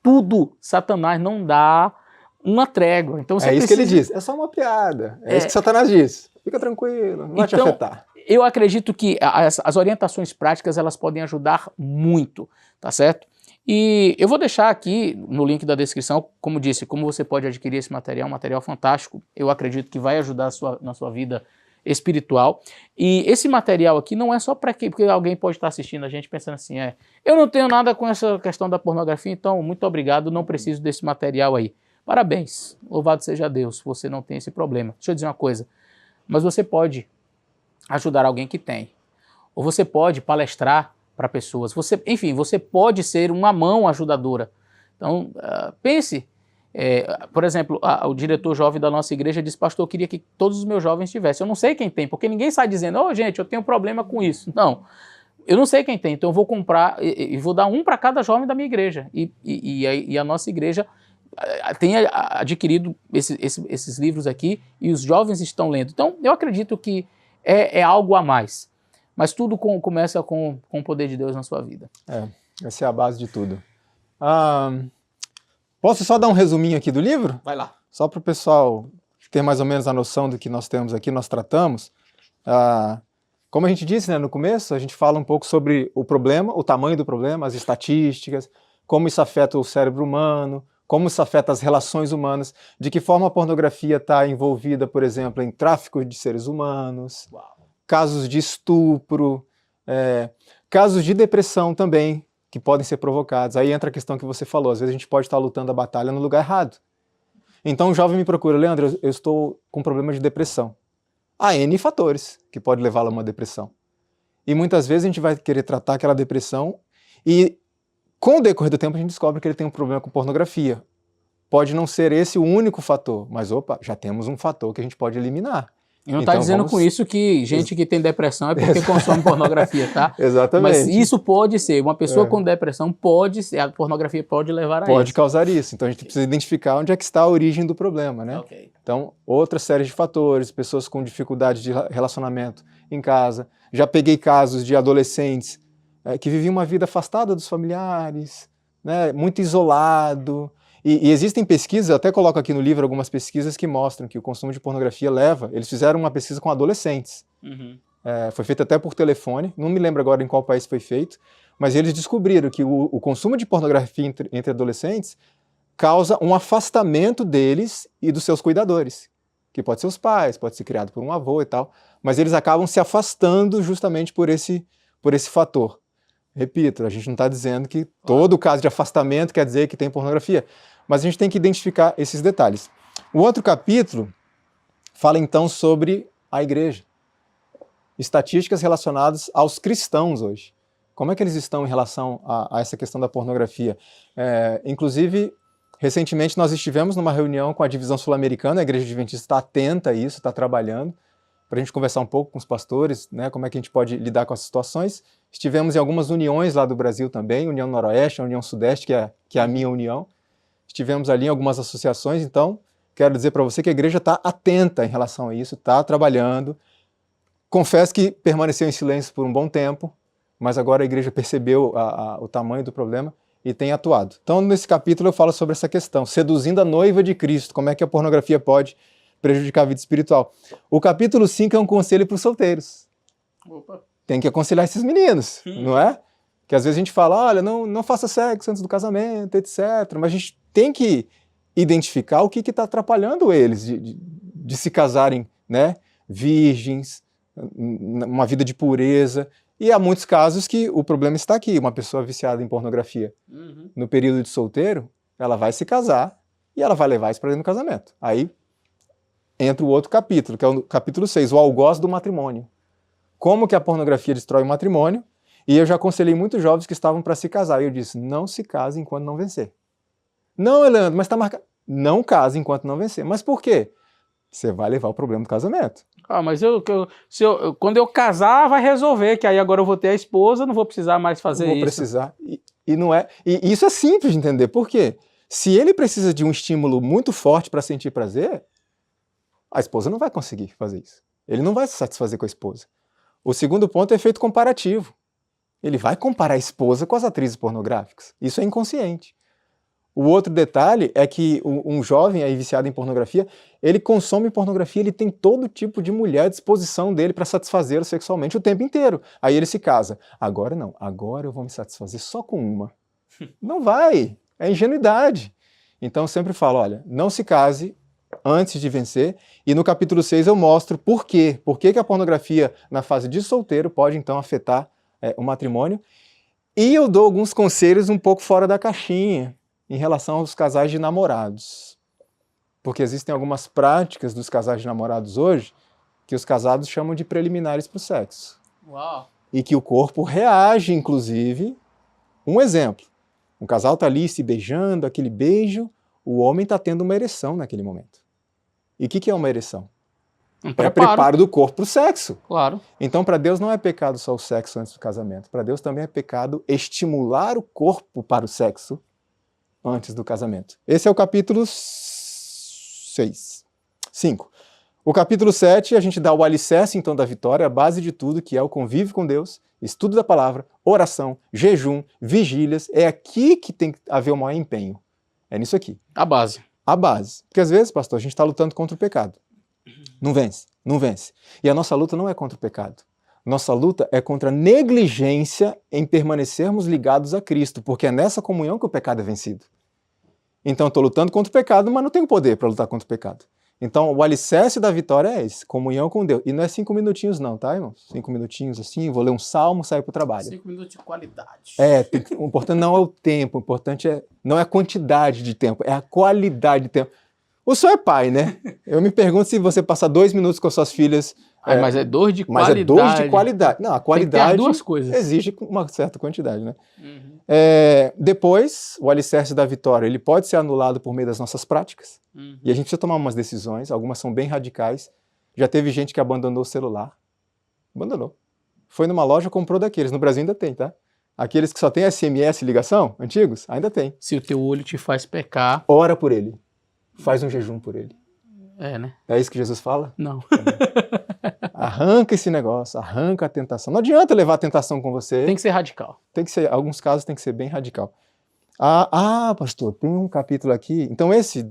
Tudo, Satanás não dá uma trégua. Então, isso que ele diz, é só uma piada. É isso que Satanás diz. Fica tranquilo, não vai te afetar. eu acredito que as orientações práticas elas podem ajudar muito, tá certo? E eu vou deixar aqui no link da descrição, como disse, como você pode adquirir esse material, um material fantástico, eu acredito que vai ajudar na sua vida espiritual. E esse material aqui não é só para quê? Porque alguém pode estar assistindo a gente pensando assim, eu não tenho nada com essa questão da pornografia, então muito obrigado, não preciso desse material aí. Parabéns, louvado seja Deus, você não tem esse problema. Deixa eu dizer uma coisa, mas você pode ajudar alguém que tem, ou você pode palestrar para pessoas, enfim, você pode ser uma mão ajudadora. Então, pense, por exemplo, o diretor jovem da nossa igreja disse, pastor, eu queria que todos os meus jovens tivessem. Eu não sei quem tem, porque ninguém sai dizendo, gente, eu tenho problema com isso. Não, eu não sei quem tem, então eu vou comprar e vou dar um para cada jovem da minha igreja. E a nossa igreja tem adquirido esses livros aqui e os jovens estão lendo. Então, eu acredito que é algo a mais. Mas tudo começa com o poder de Deus na sua vida. Essa é a base de tudo. Posso só dar um resuminho aqui do livro? Vai lá. Só para o pessoal ter mais ou menos a noção do que nós temos aqui, nós tratamos. Como a gente disse, né, no começo, a gente fala um pouco sobre o problema, o tamanho do problema, as estatísticas, como isso afeta o cérebro humano, como isso afeta as relações humanas, de que forma a pornografia está envolvida, por exemplo, em tráfico de seres humanos. Uau. Casos de estupro, casos de depressão também, que podem ser provocados. Aí entra a questão que você falou, às vezes a gente pode estar lutando a batalha no lugar errado. Então o jovem me procura, Leandro, eu estou com problema de depressão. Há N fatores que podem levá-lo a uma depressão. E muitas vezes a gente vai querer tratar aquela depressão e com o decorrer do tempo a gente descobre que ele tem um problema com pornografia. Pode não ser esse o único fator, mas já temos um fator que a gente pode eliminar. E não está dizendo com isso que gente que tem depressão é porque consome pornografia, tá? Exatamente. Mas isso pode ser. Uma pessoa com depressão a pornografia pode levar a isso. Pode causar isso. Então a gente precisa identificar onde é que está a origem do problema, né? Okay. Então, outra série de fatores, pessoas com dificuldade de relacionamento em casa. Já peguei casos de adolescentes que viviam uma vida afastada dos familiares, né? Muito isolado. E existem pesquisas, eu até coloco aqui no livro algumas pesquisas que mostram que o consumo de pornografia eles fizeram uma pesquisa com adolescentes. Uhum. Foi feita até por telefone, não me lembro agora em qual país foi feito, mas eles descobriram que o consumo de pornografia entre adolescentes causa um afastamento deles e dos seus cuidadores, que pode ser os pais, pode ser criado por um avô e tal, mas eles acabam se afastando justamente por esse fator. Repito, a gente não está dizendo que todo caso de afastamento quer dizer que tem pornografia, mas a gente tem que identificar esses detalhes. O outro capítulo fala então sobre a igreja. Estatísticas relacionadas aos cristãos hoje. Como é que eles estão em relação a essa questão da pornografia? Inclusive, recentemente nós estivemos numa reunião com a divisão sul-americana, a Igreja Adventista está atenta a isso, está trabalhando, para a gente conversar um pouco com os pastores, né, como é que a gente pode lidar com essas situações. Estivemos em algumas uniões lá do Brasil também, União Noroeste, a União Sudeste, que é a minha união. Estivemos ali em algumas associações, então quero dizer para você que a igreja está atenta em relação a isso, está trabalhando. Confesso que permaneceu em silêncio por um bom tempo, mas agora a igreja percebeu o tamanho do problema e tem atuado. Então, nesse capítulo eu falo sobre essa questão, seduzindo a noiva de Cristo, como é que a pornografia pode prejudicar a vida espiritual. O capítulo 5 é um conselho para os solteiros. Opa. Tem que aconselhar esses meninos, não é? Que às vezes a gente fala, olha, não faça sexo antes do casamento, etc. Mas a gente tem que identificar o que está atrapalhando eles de se casarem, né, virgens, uma vida de pureza. E há muitos casos que o problema está aqui, uma pessoa viciada em pornografia. Uhum. No período de solteiro, ela vai se casar e ela vai levar isso para dentro do casamento. Aí entra o outro capítulo, que é o capítulo 6, o algoz do matrimônio. Como que a pornografia destrói o matrimônio? E eu já aconselhei muitos jovens que estavam para se casar. E eu disse, não se case enquanto não vencer. Não, Leandro, mas está marcado. Não case enquanto não vencer. Mas por quê? Você vai levar o problema do casamento. Mas quando eu casar, vai resolver, que aí agora eu vou ter a esposa, não vou precisar mais fazer isso. Não vou precisar. E não é. E isso é simples de entender. Por quê? Se ele precisa de um estímulo muito forte para sentir prazer, a esposa não vai conseguir fazer isso. Ele não vai se satisfazer com a esposa. O segundo ponto é efeito comparativo. Ele vai comparar a esposa com as atrizes pornográficas. Isso é inconsciente. O outro detalhe é que um jovem aí viciado em pornografia, ele consome pornografia, ele tem todo tipo de mulher à disposição dele para satisfazê-lo sexualmente o tempo inteiro. Aí ele se casa. Agora não, agora eu vou me satisfazer só com uma. Não vai, é ingenuidade. Então eu sempre falo, olha, não se case antes de vencer, e no capítulo 6 eu mostro por quê. Por que a pornografia na fase de solteiro pode então afetar o matrimônio. E eu dou alguns conselhos um pouco fora da caixinha em relação aos casais de namorados. Porque existem algumas práticas dos casais de namorados hoje que os casados chamam de preliminares para o sexo. Uau. E que o corpo reage, inclusive. Um exemplo, um casal está ali se beijando, aquele beijo, o homem está tendo uma ereção naquele momento. E o que é uma ereção? Um É preparo. preparo do corpo para o sexo. Claro. Então, para Deus não é pecado só o sexo antes do casamento. Para Deus também é pecado estimular o corpo para o sexo antes do casamento. Esse é o capítulo 5. O capítulo 7, a gente dá o alicerce, então, da vitória, a base de tudo, que é o convívio com Deus, estudo da palavra, oração, jejum, vigílias. É aqui que tem que haver o maior empenho. É nisso aqui. A base. A base. Porque às vezes, pastor, a gente está lutando contra o pecado. Não vence, não vence. E a nossa luta não é contra o pecado. Nossa luta é contra a negligência em permanecermos ligados a Cristo, porque é nessa comunhão que o pecado é vencido. Então eu estou lutando contra o pecado, mas não tenho poder para lutar contra o pecado. Então o alicerce da vitória é esse, comunhão com Deus. E não é 5 minutinhos não, tá, irmãos? 5 minutinhos assim, vou ler um salmo, sair para o trabalho. 5 minutos de qualidade. O importante não é o tempo, o importante não é a quantidade de tempo, é a qualidade de tempo. O senhor é pai, né? Eu me pergunto se você passar 2 minutos com suas filhas... Mas é 2 de mas qualidade. Mas é 2 de qualidade. Não, a qualidade tem que ter as duas coisas. Exige uma certa quantidade, né? Uhum. Depois, o alicerce da vitória, ele pode ser anulado por meio das nossas práticas. Uhum. E a gente precisa tomar umas decisões, algumas são bem radicais. Já teve gente que abandonou o celular. Abandonou. Foi numa loja, comprou daqueles. No Brasil ainda tem, tá? Aqueles que só tem SMS ligação, antigos, ainda tem. Se o teu olho te faz pecar... Ora por ele. Faz um jejum por ele. É, né? É isso que Jesus fala? Não. Arranca esse negócio, arranca a tentação. Não adianta levar a tentação com você. Tem que ser radical. Tem que ser, em alguns casos tem que ser bem radical. Pastor, tem um capítulo aqui. Então esse,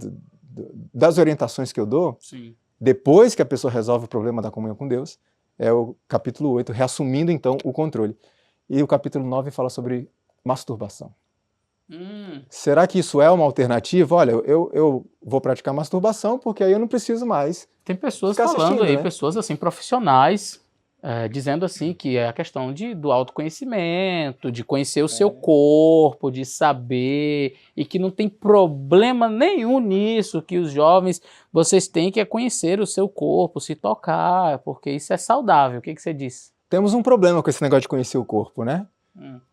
das orientações que eu dou, sim, depois que a pessoa resolve o problema da comunhão com Deus, é o capítulo 8, reassumindo então o controle. E o capítulo 9 fala sobre masturbação. Será que isso é uma alternativa? Olha, eu vou praticar masturbação porque aí eu não preciso mais. Tem pessoas falando aí, né? Pessoas assim, profissionais, dizendo assim que é a questão do autoconhecimento, de conhecer o seu corpo, de saber, e que não tem problema nenhum nisso, que os jovens, vocês têm que conhecer o seu corpo, se tocar, porque isso é saudável. O que você diz? Temos um problema com esse negócio de conhecer o corpo, né?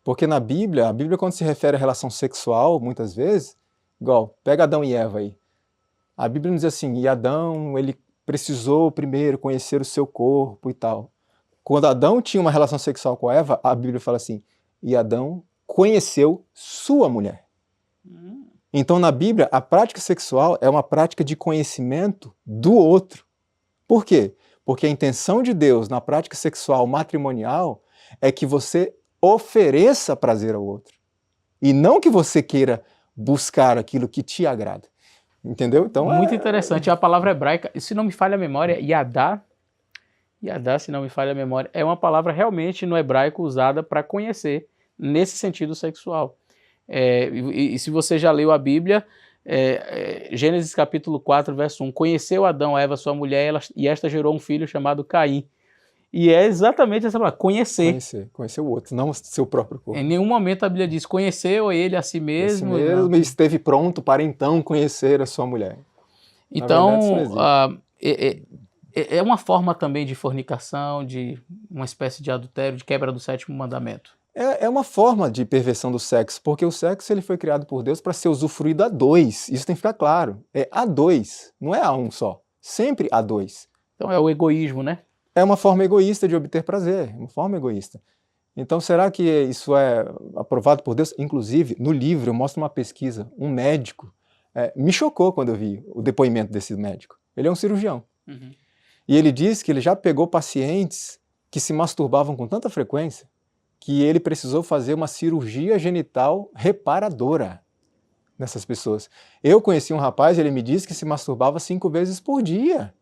Porque na Bíblia, quando se refere à relação sexual, muitas vezes, igual, pega Adão e Eva aí. A Bíblia nos diz assim, e Adão, ele precisou primeiro conhecer o seu corpo e tal. Quando Adão tinha uma relação sexual com Eva, a Bíblia fala assim, e Adão conheceu sua mulher. Então na Bíblia, a prática sexual é uma prática de conhecimento do outro. Por quê? Porque a intenção de Deus na prática sexual matrimonial é que você ofereça prazer ao outro. E não que você queira buscar aquilo que te agrada. Entendeu? Então muito interessante. A palavra hebraica, se não me falha a memória, yadá, se não me falha a memória, é uma palavra realmente no hebraico usada para conhecer, nesse sentido sexual. E se você já leu a Bíblia, Gênesis capítulo 4, verso 1, conheceu Adão, Eva, sua mulher, e esta gerou um filho chamado Caim. E é exatamente essa palavra, conhecer. Conhecer o outro, não o seu próprio corpo. Em nenhum momento a Bíblia diz, conheceu ele a si mesmo. E esteve pronto para então conhecer a sua mulher. Então, é uma forma também de fornicação, de uma espécie de adultério, de quebra do 7º mandamento. É uma forma de perversão do sexo, porque o sexo ele foi criado por Deus para ser usufruído a dois. Isso tem que ficar claro. É a dois, não é a um só. Sempre a dois. Então é o egoísmo, né? É uma forma egoísta de obter prazer, uma forma egoísta. Então será que isso é aprovado por Deus? Inclusive, no livro eu mostro uma pesquisa, um médico, me chocou quando eu vi o depoimento desse médico. Ele é um cirurgião. E ele diz que ele já pegou pacientes que se masturbavam com tanta frequência que ele precisou fazer uma cirurgia genital reparadora. nessas pessoas. Eu conheci um rapaz, ele me disse que se masturbava 5 vezes por dia.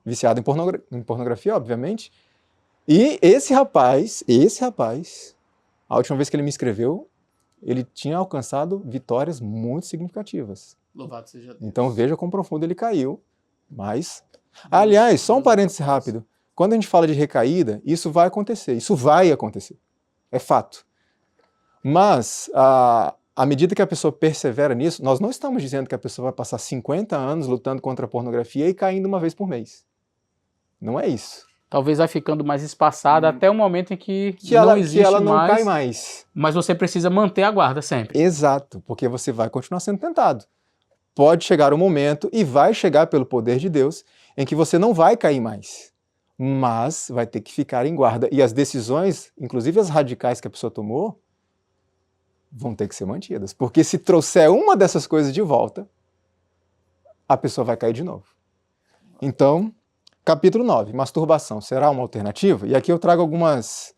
Viciado em pornografia, obviamente. E esse rapaz, a última vez que ele me escreveu, ele tinha alcançado vitórias muito significativas. Louvado seja Deus. Então veja quão profundo ele caiu. Mas, aliás, só um parêntese rápido. Quando a gente fala de recaída, isso vai acontecer. É fato. Mas, à medida que a pessoa persevera nisso, nós não estamos dizendo que a pessoa vai passar 50 anos lutando contra a pornografia e caindo uma vez por mês. Não é isso. Talvez vai ficando mais espaçada até o momento em que ela não cai mais. Mas você precisa manter a guarda sempre. Exato, porque você vai continuar sendo tentado. Pode chegar um momento, e vai chegar pelo poder de Deus, em que você não vai cair mais. Mas vai ter que ficar em guarda. E as decisões, inclusive as radicais que a pessoa tomou, vão ter que ser mantidas. Porque se trouxer uma dessas coisas de volta, a pessoa vai cair de novo. Então, capítulo 9, masturbação, será uma alternativa? E aqui eu trago algumas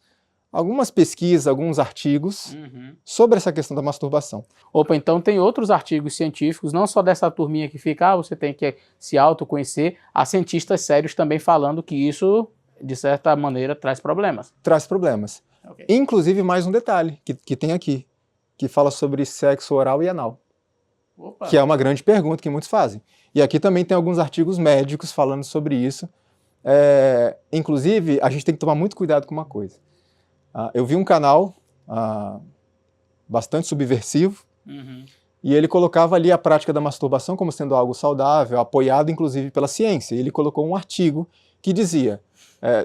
pesquisas, alguns artigos sobre essa questão da masturbação. Opa, então tem outros artigos científicos, não só dessa turminha que fica, você tem que se autoconhecer, há cientistas sérios também falando que isso, de certa maneira, traz problemas. Traz problemas. Okay. Inclusive, mais um detalhe que tem aqui, que fala sobre sexo oral e anal. Opa. Que é uma grande pergunta que muitos fazem. E aqui também tem alguns artigos médicos falando sobre isso. Inclusive, a gente tem que tomar muito cuidado com uma coisa. Eu vi um canal bastante subversivo, e ele colocava ali a prática da masturbação como sendo algo saudável, apoiado inclusive pela ciência. E ele colocou um artigo que dizia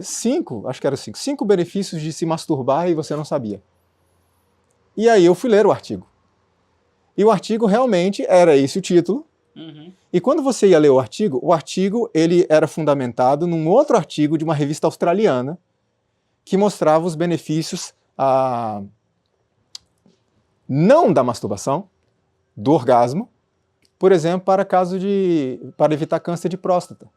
5 benefícios de se masturbar e você não sabia. E aí eu fui ler o artigo. E o artigo realmente era esse o título. E quando você ia ler o artigo ele era fundamentado num outro artigo de uma revista australiana que mostrava os benefícios não da masturbação, do orgasmo, por exemplo, para evitar câncer de próstata.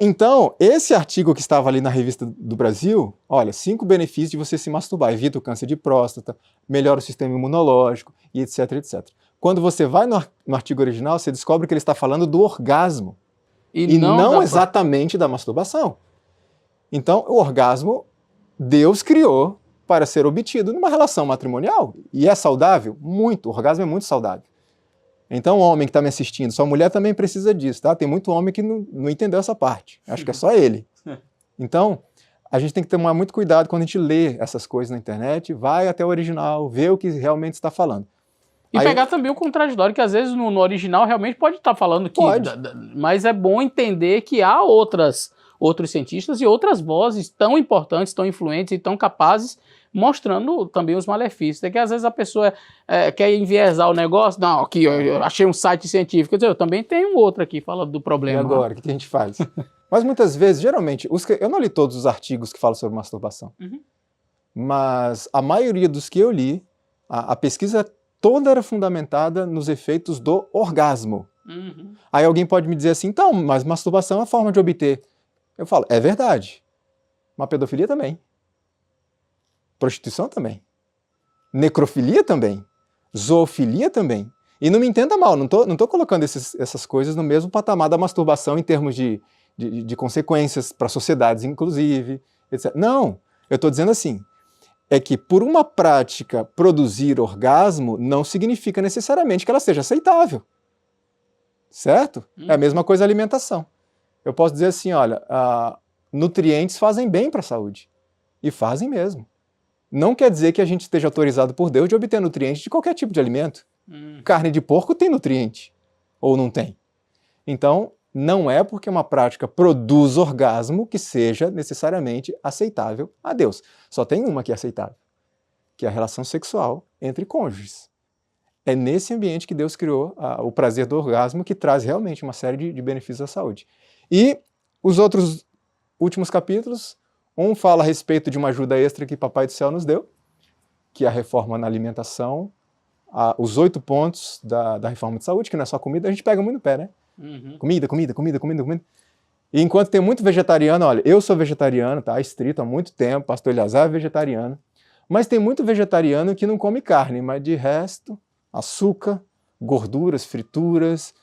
Então, esse artigo que estava ali na revista do Brasil, olha, 5 benefícios de você se masturbar, evita o câncer de próstata, melhora o sistema imunológico, e etc, etc. Quando você vai no artigo original, você descobre que ele está falando do orgasmo, e não exatamente da masturbação. Então, o orgasmo, Deus criou para ser obtido numa relação matrimonial, e é saudável? Muito, o orgasmo é muito saudável. Então, o homem que está me assistindo, sua mulher também precisa disso, tá? Tem muito homem que não entendeu essa parte. Acho que é só ele. Então, a gente tem que tomar muito cuidado quando a gente lê essas coisas na internet, vai até o original, vê o que realmente está falando. E pegar também o contraditório, que às vezes no original realmente pode estar falando que... Mas é bom entender que há outros cientistas e outras vozes tão importantes, tão influentes e tão capazes, mostrando também os malefícios. É que às vezes a pessoa quer enviesar o negócio, não, aqui eu achei um site científico, eu também tenho outro aqui falando do problema. E agora, o que a gente faz? Mas muitas vezes, geralmente, eu não li todos os artigos que falam sobre masturbação, mas a maioria dos que eu li, a pesquisa toda era fundamentada nos efeitos do orgasmo. Aí alguém pode me dizer assim, então, mas masturbação é uma forma de obter. Eu falo, é verdade, mas pedofilia também. Prostituição também. Necrofilia também. Zoofilia também. E não me entenda mal, não tô colocando essas coisas no mesmo patamar da masturbação em termos de consequências para sociedades, inclusive, etc. Não, eu estou dizendo assim, é que por uma prática produzir orgasmo não significa necessariamente que ela seja aceitável. Certo? É a mesma coisa a alimentação. Eu posso dizer assim, olha, nutrientes fazem bem para a saúde. E fazem mesmo. Não quer dizer que a gente esteja autorizado por Deus de obter nutrientes de qualquer tipo de alimento. Carne de porco tem nutriente, ou não tem. Então, não é porque uma prática produz orgasmo que seja necessariamente aceitável a Deus. Só tem uma que é aceitável, que é a relação sexual entre cônjuges. É nesse ambiente que Deus criou o prazer do orgasmo, que traz realmente uma série de benefícios à saúde. E os outros últimos capítulos, um fala a respeito de uma ajuda extra que Papai do Céu nos deu, que é a reforma na alimentação, os 8 pontos da reforma de saúde, que não é só comida, a gente pega muito no pé, né? Comida. E enquanto tem muito vegetariano, olha, eu sou vegetariano, tá? Estrito há muito tempo, pastor Eleazar é vegetariano, mas tem muito vegetariano que não come carne, mas de resto, açúcar, gorduras, frituras,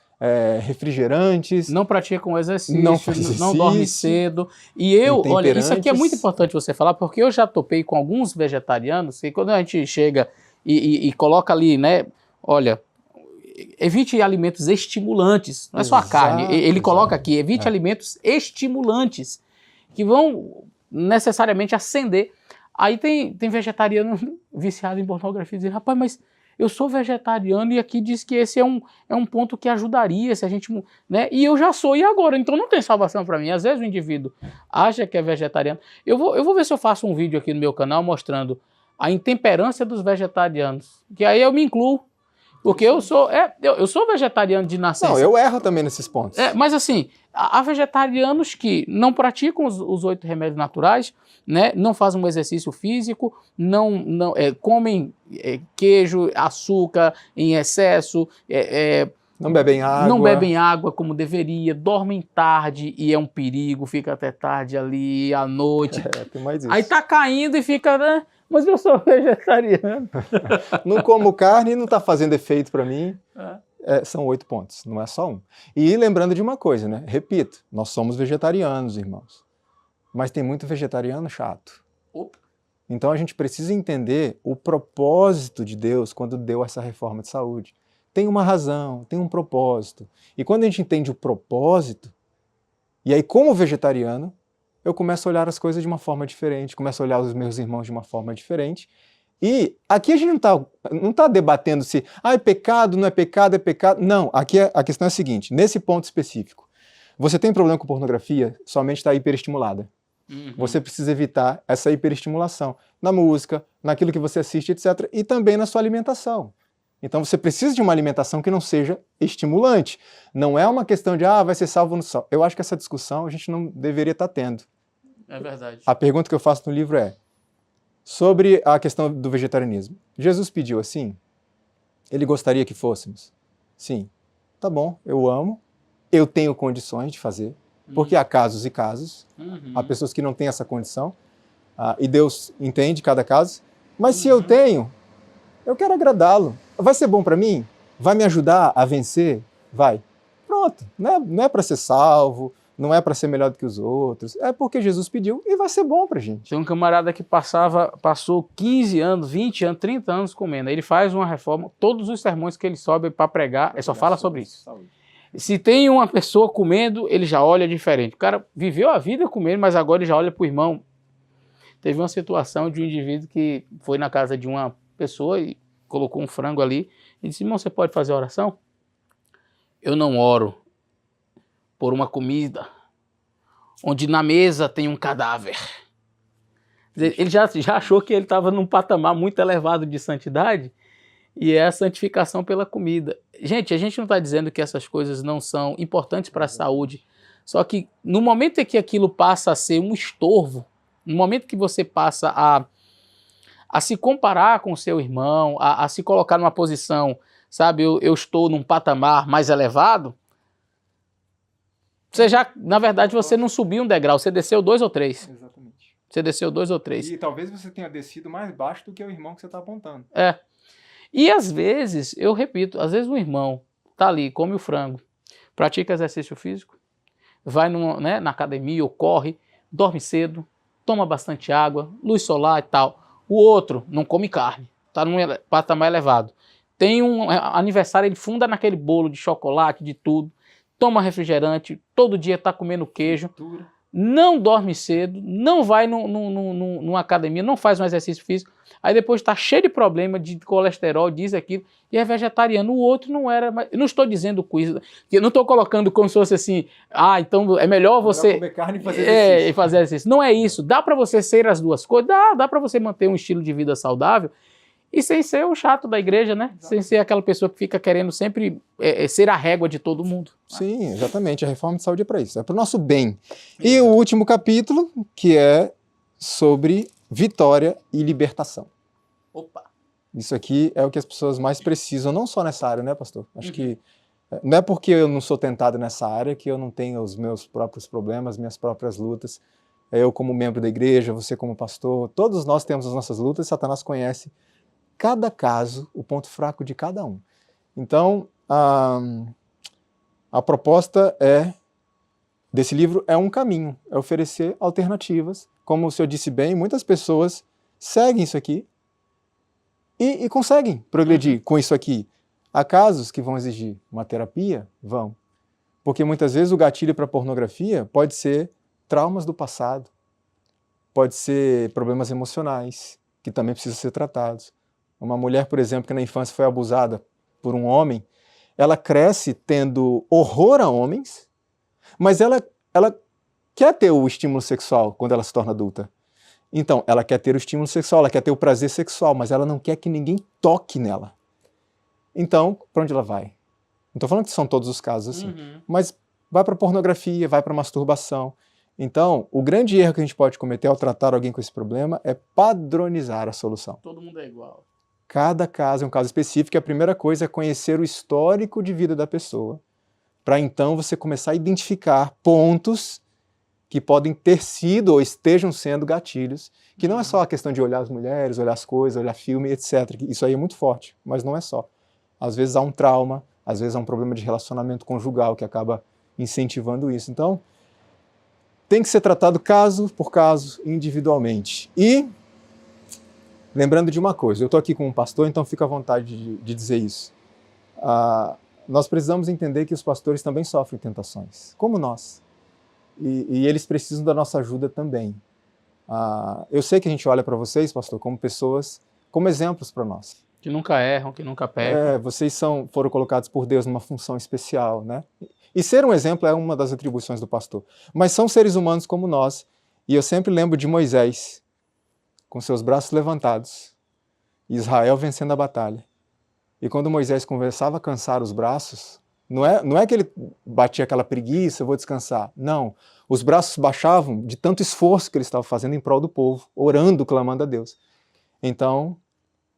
refrigerantes. Não praticam exercício, Não faz exercício, não dorme cedo. E eu, olha, isso aqui é muito importante você falar, porque eu já topei com alguns vegetarianos, que quando a gente chega e coloca ali, né, olha, evite alimentos estimulantes, não é só a carne, ele coloca aqui, evite alimentos estimulantes, que vão necessariamente acender. Aí tem vegetariano viciado em pornografia dizendo, rapaz, mas eu sou vegetariano e aqui diz que esse é um ponto que ajudaria se a gente, né? E eu já sou, e agora? Então não tem salvação para mim. Às vezes o indivíduo acha que é vegetariano. Eu vou ver se eu faço um vídeo aqui no meu canal mostrando a intemperância dos vegetarianos, que aí eu me incluo. Porque eu sou vegetariano de nascença. Não, eu erro também nesses pontos. Mas assim, há vegetarianos que não praticam os 8 remédios naturais, né? Não fazem um exercício físico, comem queijo, açúcar em excesso, não bebem água. Não bebem água como deveria, dormem tarde e é um perigo, fica até tarde ali, à noite. Tem mais isso. Aí tá caindo e fica, né? Mas eu sou vegetariano. Não como carne e não está fazendo efeito para mim. São 8 pontos, não é só um. E lembrando de uma coisa, né? Repito, nós somos vegetarianos, irmãos. Mas tem muito vegetariano chato. Opa. Então a gente precisa entender o propósito de Deus quando deu essa reforma de saúde. Tem uma razão, tem um propósito. E quando a gente entende o propósito, e aí como vegetariano, eu começo a olhar as coisas de uma forma diferente, começo a olhar os meus irmãos de uma forma diferente. E aqui a gente não tá debatendo se é pecado, não é pecado, é pecado. Não, aqui a questão é a seguinte, nesse ponto específico, você tem problema com pornografia, sua mente está hiperestimulada. Você precisa evitar essa hiperestimulação na música, naquilo que você assiste, etc. E também na sua alimentação. Então você precisa de uma alimentação que não seja estimulante. Não é uma questão de, vai ser salvo no sol. Eu acho que essa discussão a gente não deveria estar tendo. É verdade. A pergunta que eu faço no livro é sobre a questão do vegetarianismo. Jesus pediu assim? Ele gostaria que fôssemos? Sim. Tá bom, eu amo, eu tenho condições de fazer, porque há casos e casos, há pessoas que não têm essa condição, e Deus entende cada caso, mas se eu tenho, eu quero agradá-lo. Vai ser bom para mim? Vai me ajudar a vencer? Vai. Pronto, não é para ser salvo, não é para ser melhor do que os outros, é porque Jesus pediu e vai ser bom pra gente. Tem um camarada que passou 15 anos, 20 anos, 30 anos comendo. Aí ele faz uma reforma, todos os sermões que ele sobe para pregar, ele só fala sobre isso. Saúde. Se tem uma pessoa comendo, ele já olha diferente. O cara viveu a vida comendo, mas agora ele já olha pro irmão. Teve uma situação de um indivíduo que foi na casa de uma pessoa e colocou um frango ali e disse, irmão, você pode fazer oração? Eu não oro por uma comida onde na mesa tem um cadáver. Ele já achou que ele estava num patamar muito elevado de santidade e é a santificação pela comida. Gente, a gente não está dizendo que essas coisas não são importantes para a saúde, só que no momento em que aquilo passa a ser um estorvo, no momento que você passa a se comparar com o seu irmão, a se colocar numa posição, sabe, eu estou num patamar mais elevado, você já, na verdade, você não subiu um degrau, você desceu 2 ou 3. Exatamente. Você desceu 2 ou 3. E talvez você tenha descido mais baixo do que o irmão que você está apontando. E às vezes, eu repito, às vezes o irmão tá ali, come o frango, pratica exercício físico, vai na academia ou corre, dorme cedo, toma bastante água, luz solar e tal. O outro não come carne, tá num patamar elevado. Tem um aniversário, ele funda naquele bolo de chocolate, de tudo, toma refrigerante, todo dia está comendo queijo, não dorme cedo, não vai numa academia, não faz um exercício físico, aí depois está cheio de problema de colesterol, diz aquilo, e é vegetariano. O outro não era, mas eu não estou dizendo coisa, eu não estou colocando como se fosse assim, então é melhor você comer carne e fazer exercício. Fazer exercício. Não é isso, dá para você ser as duas coisas, dá para você manter um estilo de vida saudável, e sem ser o chato da igreja, né? Exato. Sem ser aquela pessoa que fica querendo sempre ser a régua de todo mundo. Sim, exatamente. A reforma de saúde é para isso, é para o nosso bem. Exato. E o último capítulo, que é sobre vitória e libertação. Opa! Isso aqui é o que as pessoas mais precisam, não só nessa área, né, pastor? Acho que não é porque eu não sou tentado nessa área que eu não tenho os meus próprios problemas, minhas próprias lutas. Eu como membro da igreja, você como pastor, todos nós temos as nossas lutas, Satanás conhece cada caso, o ponto fraco de cada um. Então, a proposta desse livro é um caminho, é oferecer alternativas. Como o senhor disse bem, muitas pessoas seguem isso aqui e conseguem progredir com isso aqui. Há casos que vão exigir uma terapia? Vão. Porque muitas vezes o gatilho para a pornografia pode ser traumas do passado, pode ser problemas emocionais, que também precisam ser tratados. Uma mulher, por exemplo, que na infância foi abusada por um homem, ela cresce tendo horror a homens, mas ela quer ter o estímulo sexual quando ela se torna adulta. Então, ela quer ter o estímulo sexual, ela quer ter o prazer sexual, mas ela não quer que ninguém toque nela. Então, para onde ela vai? Não estou falando que são todos os casos assim, mas vai para pornografia, vai para masturbação. Então, o grande erro que a gente pode cometer ao tratar alguém com esse problema é padronizar a solução. Todo mundo é igual. Cada caso é um caso específico e a primeira coisa é conhecer o histórico de vida da pessoa, para então você começar a identificar pontos que podem ter sido ou estejam sendo gatilhos, que não é só a questão de olhar as mulheres, olhar as coisas, olhar filme, etc. Isso aí é muito forte, mas não é só. Às vezes há um trauma, às vezes há um problema de relacionamento conjugal que acaba incentivando isso. Então, tem que ser tratado caso por caso, individualmente. E, lembrando de uma coisa, eu estou aqui com um pastor, então fica à vontade de dizer isso. Nós precisamos entender que os pastores também sofrem tentações, como nós. E eles precisam da nossa ajuda também. Eu sei que a gente olha para vocês, pastor, como pessoas, como exemplos para nós. Que nunca erram, que nunca pecam. Vocês foram colocados por Deus numa função especial, né? E ser um exemplo é uma das atribuições do pastor. Mas são seres humanos como nós. E eu sempre lembro de Moisés, com seus braços levantados, e Israel vencendo a batalha. E quando Moisés começava a cansar os braços, não é que ele batia aquela preguiça, eu vou descansar. Não, os braços baixavam de tanto esforço que ele estava fazendo em prol do povo, orando, clamando a Deus. Então,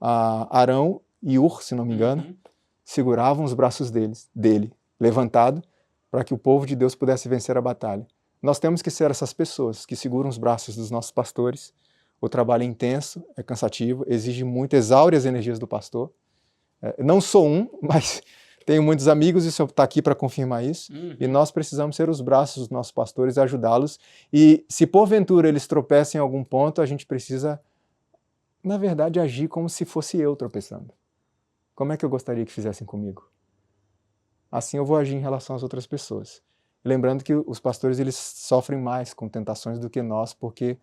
Arão e Ur, se não me engano, seguravam os braços dele, levantado, para que o povo de Deus pudesse vencer a batalha. Nós temos que ser essas pessoas que seguram os braços dos nossos pastores. O trabalho é intenso, é cansativo, exige muito, exaure as energias do pastor. Não sou mas tenho muitos amigos e o senhor está aqui para confirmar isso. E nós precisamos ser os braços dos nossos pastores e ajudá-los. E se porventura eles tropeçam em algum ponto, a gente precisa, na verdade, agir como se fosse eu tropeçando. Como é que eu gostaria que fizessem comigo? Assim eu vou agir em relação às outras pessoas. Lembrando que os pastores eles sofrem mais com tentações do que nós, porque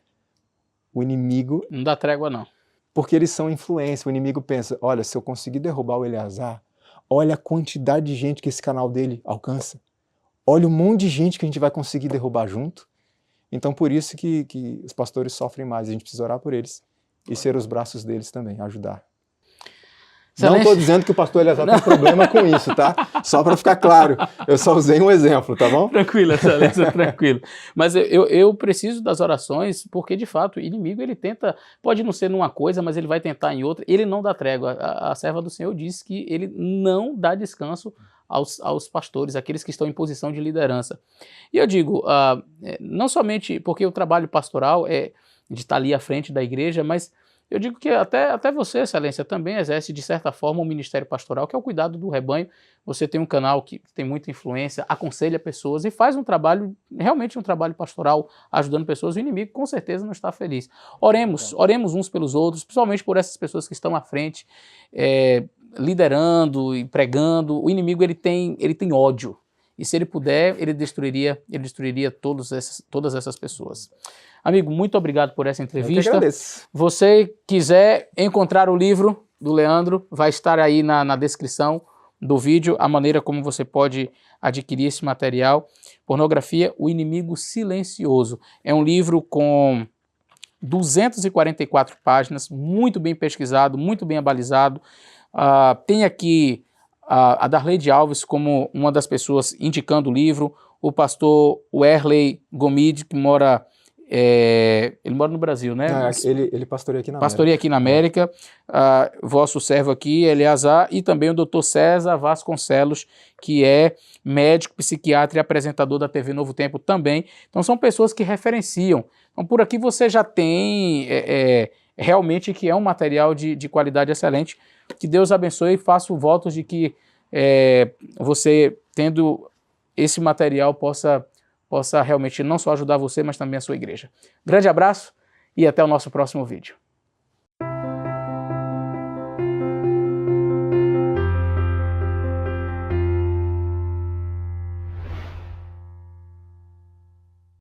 o inimigo... Não dá trégua, não. Porque eles são influência. O inimigo pensa, olha, se eu conseguir derrubar o Eleazar, olha a quantidade de gente que esse canal dele alcança. Olha o monte de gente que a gente vai conseguir derrubar junto. Então por isso que os pastores sofrem mais. A gente precisa orar por eles e ser os braços deles também, ajudar. Não estou dizendo que o pastor Eleazar tem problema com isso, tá? Só para ficar claro, eu só usei um exemplo, tá bom? Tranquilo, excelência, tranquilo. Mas eu preciso das orações porque, de fato, o inimigo, ele tenta, pode não ser numa coisa, mas ele vai tentar em outra, ele não dá trégua. A serva do Senhor disse que ele não dá descanso aos pastores, aqueles que estão em posição de liderança. E eu digo, não somente porque o trabalho pastoral é de estar ali à frente da igreja, mas eu digo que até você, excelência, também exerce, de certa forma, um ministério pastoral, que é o cuidado do rebanho. Você tem um canal que tem muita influência, aconselha pessoas e faz um trabalho, realmente um trabalho pastoral, ajudando pessoas. O inimigo, com certeza, não está feliz. Oremos uns pelos outros, principalmente por essas pessoas que estão à frente, liderando e pregando. O inimigo, ele tem ódio. E se ele puder, ele destruiria todas essas pessoas. Amigo, muito obrigado por essa entrevista. Eu que agradeço. Você quiser encontrar o livro do Leandro, vai estar aí na descrição do vídeo, a maneira como você pode adquirir esse material. Pornografia, o inimigo silencioso. É um livro com 244 páginas, muito bem pesquisado, muito bem abalizado. Tem aqui a Darleide Alves como uma das pessoas indicando o livro, o pastor Werley Gomide, que ele mora no Brasil, né? Ele pastoreia aqui na América. Pastoreia aqui na América. Vosso servo aqui, Eleazar, e também o Dr. César Vasconcelos, que é médico, psiquiatra e apresentador da TV Novo Tempo também. Então são pessoas que referenciam. Então por aqui você já tem realmente que é um material de qualidade excelente. Que Deus abençoe e faço votos de que você, tendo esse material, possa realmente não só ajudar você, mas também a sua igreja. Grande abraço e até o nosso próximo vídeo.